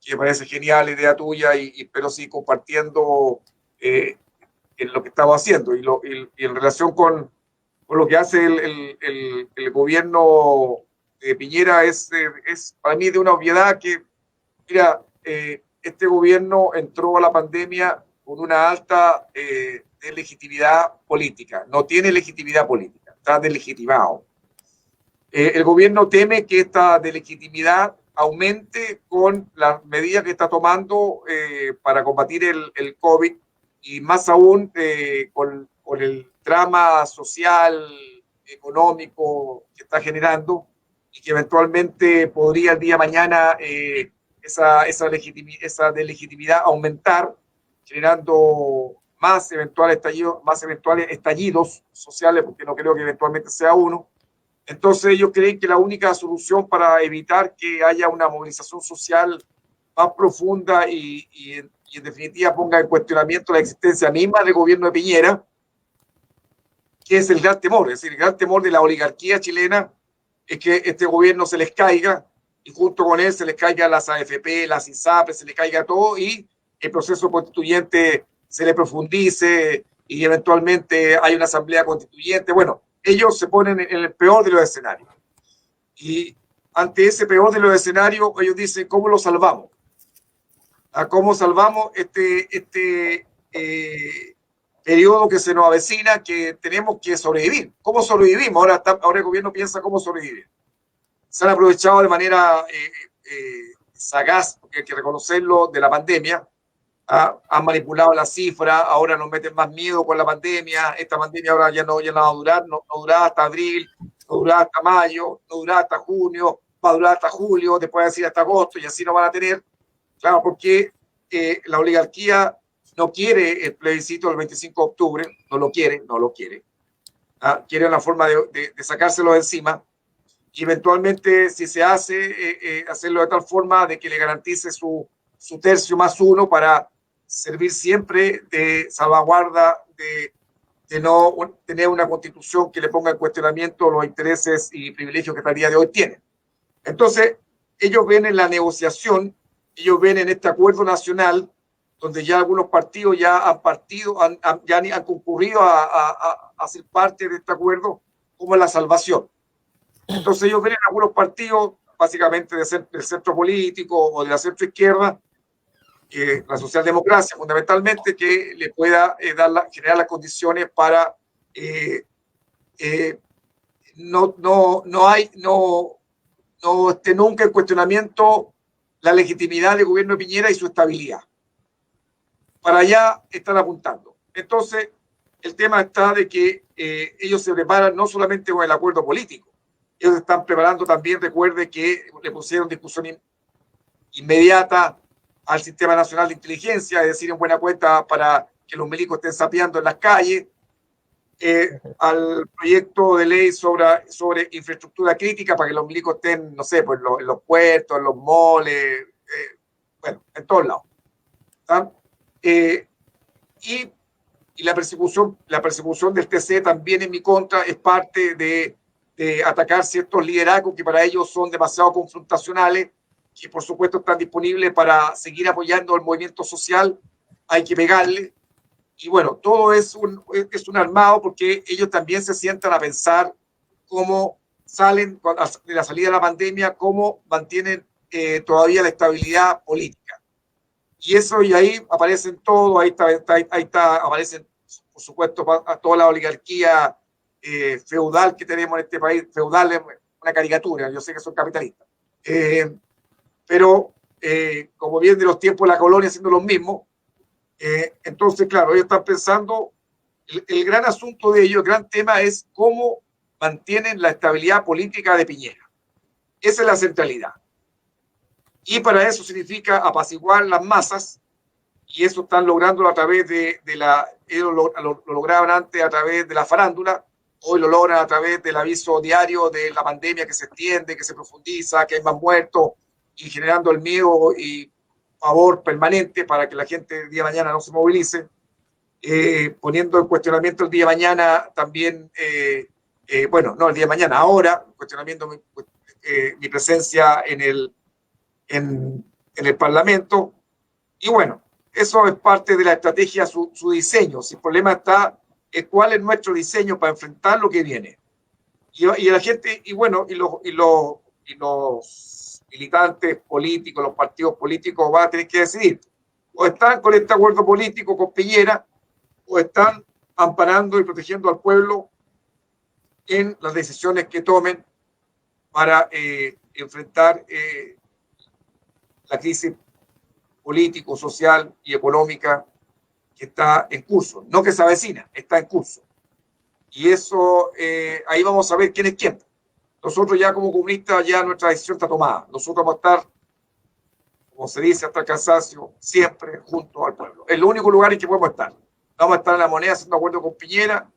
que me parece genial, la idea tuya, y espero seguir compartiendo en lo que estaba haciendo. Y en relación con lo que hace el gobierno de Piñera, es para mí de una obviedad que, mira, este gobierno entró a la pandemia con una alta legitimidad política. No tiene legitimidad política, está delegitimado. El gobierno teme que esta delegitimidad aumente con las medidas que está tomando para combatir el COVID, y más aún con el drama social, económico que está generando, y que eventualmente podría el día de mañana esa delegitimidad aumentar, generando más eventuales estallidos sociales, porque no creo que eventualmente sea uno. Entonces ellos creen que la única solución para evitar que haya una movilización social más profunda y en definitiva ponga en cuestionamiento la existencia misma del gobierno de Piñera, que es el gran temor. Es decir, el gran temor de la oligarquía chilena es que este gobierno se les caiga, y junto con él se les caigan las AFP, las ISAPRES, se les caiga todo, y el proceso constituyente se le profundice y eventualmente hay una asamblea constituyente. Bueno, ellos se ponen en el peor de los escenarios. Y ante ese peor de los escenarios, ellos dicen, ¿cómo lo salvamos? ¿Cómo salvamos este periodo que se nos avecina, que tenemos que sobrevivir? ¿Cómo sobrevivimos? Ahora el gobierno piensa cómo sobrevivir. Se han aprovechado de manera sagaz, porque hay que reconocerlo, de la pandemia. Han manipulado las cifras, ahora nos meten más miedo con la pandemia. Esta pandemia ahora ya no va a durar, no durará hasta abril, no durará hasta mayo, no durará hasta junio, va a durar hasta julio, después va a decir hasta agosto, y así no van a tener. Claro, porque la oligarquía no quiere el plebiscito del 25 de octubre, no lo quiere. Quiere una forma de sacárselo de encima, y eventualmente, si se hace, hacerlo de tal forma de que le garantice su tercio más uno para servir siempre de salvaguarda de no tener una constitución que le ponga en cuestionamiento los intereses y privilegios que hasta el día de hoy tiene. Entonces, ellos ven en la negociación, ellos ven en este acuerdo nacional, donde ya algunos partidos ya han concurrido a ser parte de este acuerdo, como la salvación. Entonces ellos ven en algunos partidos, básicamente del centro político o de la centro izquierda, la socialdemocracia fundamentalmente, que le pueda generar las condiciones para no esté nunca en cuestionamiento la legitimidad del gobierno de Piñera y su estabilidad. Para allá están apuntando. Entonces, el tema está de que ellos se preparan no solamente con el acuerdo político, ellos están preparando también, recuerde que le pusieron discusión inmediata al Sistema Nacional de Inteligencia, es decir, en buena cuenta para que los milicos estén sapeando en las calles, al proyecto de ley sobre infraestructura crítica para que los milicos estén, no sé, pues en los puertos, en los moles, bueno, en todos lados. Y la persecución del TC también en mi contra es parte de atacar ciertos liderazgos que para ellos son demasiado confrontacionales, que por supuesto están disponibles para seguir apoyando el movimiento social. Hay que pegarle. Y bueno, todo es un armado, porque ellos también se sientan a pensar cómo salen de la salida de la pandemia, cómo mantienen todavía la estabilidad política. Y eso, y ahí aparecen todos, aparecen, por supuesto, a toda la oligarquía feudal que tenemos en este país. Feudal es una caricatura, yo sé que son capitalistas. Pero como bien de los tiempos de la colonia siendo los mismos, entonces, claro, ellos están pensando, el gran asunto de ellos, el gran tema es cómo mantienen la estabilidad política de Piñera. Esa es la centralidad. Y para eso significa apaciguar las masas, y eso están lográndolo a través ellos lo lograban antes a través de la farándula, hoy lo logran a través del aviso diario de la pandemia que se extiende, que se profundiza, que hay más muertos, y generando el miedo y pavor permanente para que la gente el día de mañana no se movilice, poniendo en cuestionamiento el día de mañana también, bueno, no el día de mañana, ahora, cuestionamiento mi presencia en el Parlamento. Y bueno, eso es parte de la estrategia, su diseño. Si el problema está en cuál es nuestro diseño para enfrentar lo que viene. Y la gente, y bueno, y los militantes políticos, los partidos políticos van a tener que decidir. O están con este acuerdo político con Piñera, o están amparando y protegiendo al pueblo en las decisiones que tomen para enfrentar la crisis político, social y económica que está en curso. No que se avecina, está en curso. Y eso, ahí vamos a ver quién es quién. Nosotros ya como comunistas, ya nuestra decisión está tomada. Nosotros vamos a estar, como se dice, hasta el cansancio, siempre junto al pueblo. Es el único lugar en que podemos estar. Vamos a estar en la moneda haciendo acuerdo con Piñera.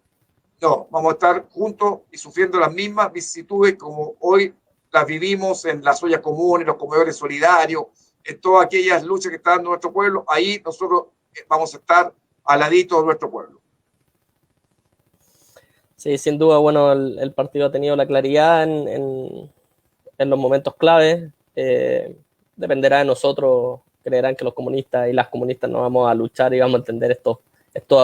No, vamos a estar juntos y sufriendo las mismas vicisitudes como hoy las vivimos en las ollas comunes, los comedores solidarios, en todas aquellas luchas que está dando nuestro pueblo. Ahí nosotros vamos a estar al ladito de nuestro pueblo. Sí, sin duda, bueno, el partido ha tenido la claridad en los momentos claves. Dependerá de nosotros. Creerán que los comunistas y las comunistas no vamos a luchar y vamos a entender estos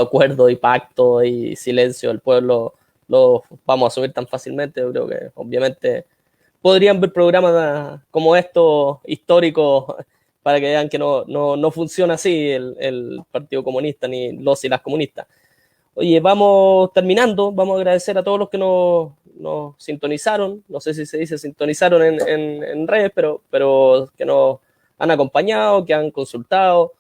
acuerdos y pactos y silencio del pueblo, los vamos a asumir tan fácilmente. Yo creo que obviamente podrían ver programas como estos históricos para que vean que no funciona así el Partido Comunista ni los y las comunistas. Oye, vamos terminando. Vamos a agradecer a todos los que nos sintonizaron. No sé si se dice sintonizaron en redes, pero que nos han acompañado, que han consultado.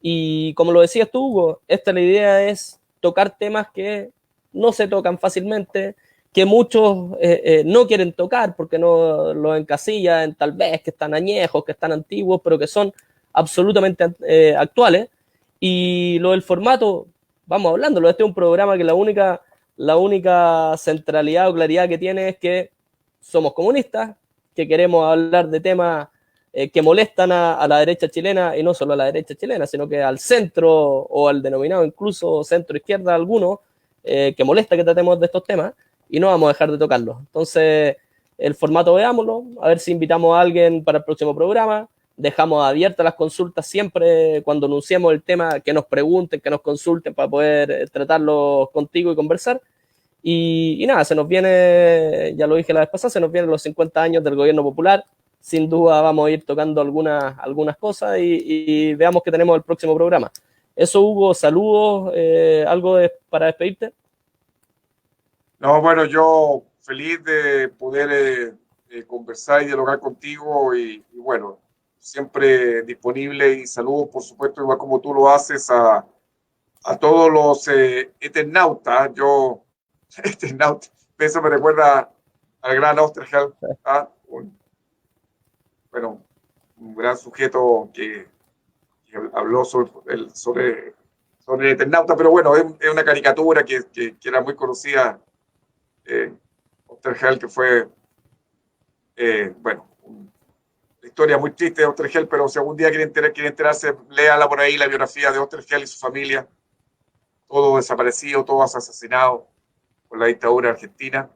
Y como lo decías tú, Hugo, la idea es tocar temas que no se tocan fácilmente, que muchos no quieren tocar porque no los encasillan tal vez que están añejos, que están antiguos, pero que son absolutamente actuales. Y lo del formato, vamos hablándolo, este es un programa que la única centralidad o claridad que tiene es que somos comunistas, que queremos hablar de temas que molestan a la derecha chilena, y no solo a la derecha chilena, sino que al centro o al denominado incluso centro-izquierda alguno, que molesta que tratemos de estos temas, y no vamos a dejar de tocarlos. Entonces, el formato veámoslo, a ver si invitamos a alguien para el próximo programa, dejamos abiertas las consultas siempre cuando anunciemos el tema, que nos pregunten, que nos consulten para poder tratarlo contigo y conversar. Y nada, se nos viene, ya lo dije la vez pasada, se nos vienen los 50 años del gobierno popular. Sin duda vamos a ir tocando algunas cosas y veamos qué tenemos el próximo programa. Eso, Hugo, saludos, algo para despedirte. No, bueno, yo feliz de poder conversar y dialogar contigo y bueno, siempre disponible y saludos, por supuesto, igual como tú lo haces a todos los eternautas. Yo, eternauta, eso me recuerda al gran Oesterheld, bueno, un gran sujeto que habló sobre el Eternauta, pero bueno, es una caricatura que era muy conocida, Oesterheld, que fue, bueno, una historia muy triste de Oesterheld, pero si algún día quiere enterarse, léala por ahí, la biografía de Oesterheld y su familia, todo desaparecido, todos asesinados por la dictadura argentina.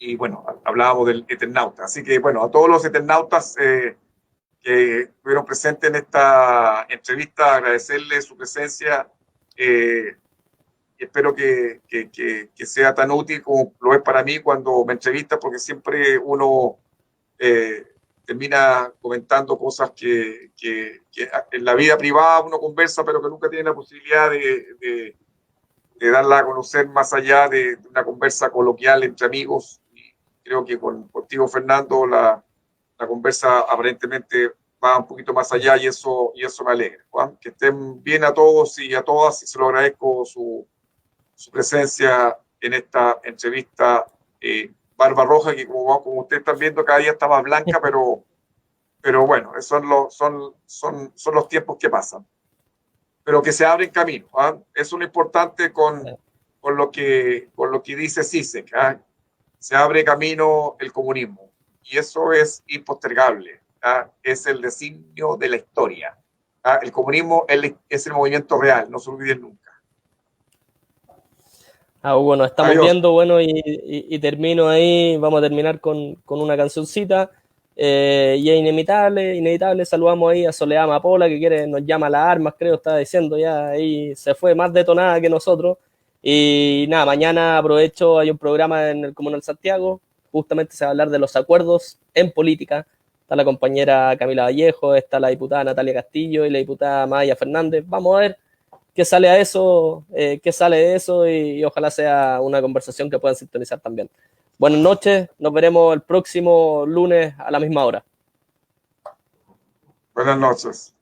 Y bueno, hablábamos del Eternauta. Así que bueno, a todos los Eternautas que estuvieron presentes en esta entrevista, agradecerles su presencia. Y espero que sea tan útil como lo es para mí cuando me entrevistas, porque siempre uno termina comentando cosas que en la vida privada uno conversa, pero que nunca tiene la posibilidad de darla a conocer más allá de una conversa coloquial entre amigos. Y creo que contigo, Fernando, la conversa aparentemente va un poquito más allá y eso me alegra. Juan, que estén bien a todos y a todas, y se lo agradezco su presencia en esta entrevista. Barba roja, que como ustedes están viendo, cada día está más blanca, pero bueno, son los tiempos que pasan. Pero que se abren caminos. Eso es lo importante con lo que dice Zizek. Se abre camino el comunismo. Y eso es impostergable. Es el designio de la historia. El comunismo es el movimiento real, no se olviden nunca. Hugo, nos estamos viendo, bueno, y termino ahí, vamos a terminar con una cancioncita, y es inevitable, saludamos ahí a Soledad Amapola, que nos llama a las armas, creo, estaba diciendo ya, ahí se fue más detonada que nosotros, y nada, mañana aprovecho, hay un programa en el Comunal Santiago, justamente se va a hablar de los acuerdos en política, está la compañera Camila Vallejo, está la diputada Natalia Castillo y la diputada Maya Fernández, vamos a ver qué sale de eso y ojalá sea una conversación que puedan sintonizar también. Buenas noches, nos veremos el próximo lunes a la misma hora. Buenas noches.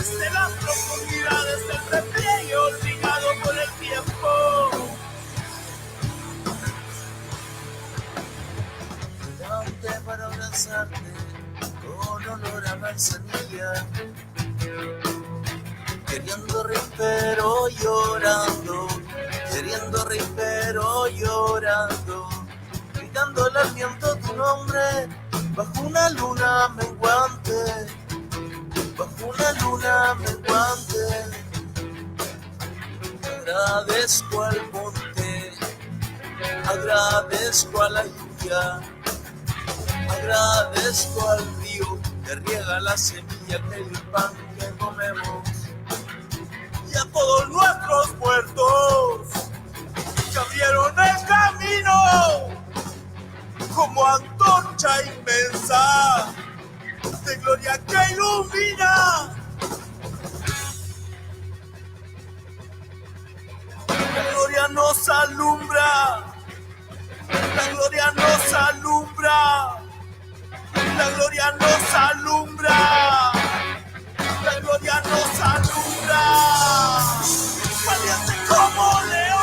desde las profundidades del repliegue obligado por el tiempo. Levanté para abrazarte con olor a manzanilla, queriendo reír pero llorando, queriendo reír pero llorando, gritándole al viento tu nombre bajo una luna menguante, bajo una luna menguante. Agradezco al monte, agradezco a la lluvia, agradezco al río que riega la semilla que el pan que comemos, y a todos nuestros muertos que abrieron el camino como antorcha inmensa de gloria que ilumina. La gloria nos alumbra, la gloria nos alumbra, la gloria nos alumbra, la gloria nos alumbra. Valiente como león.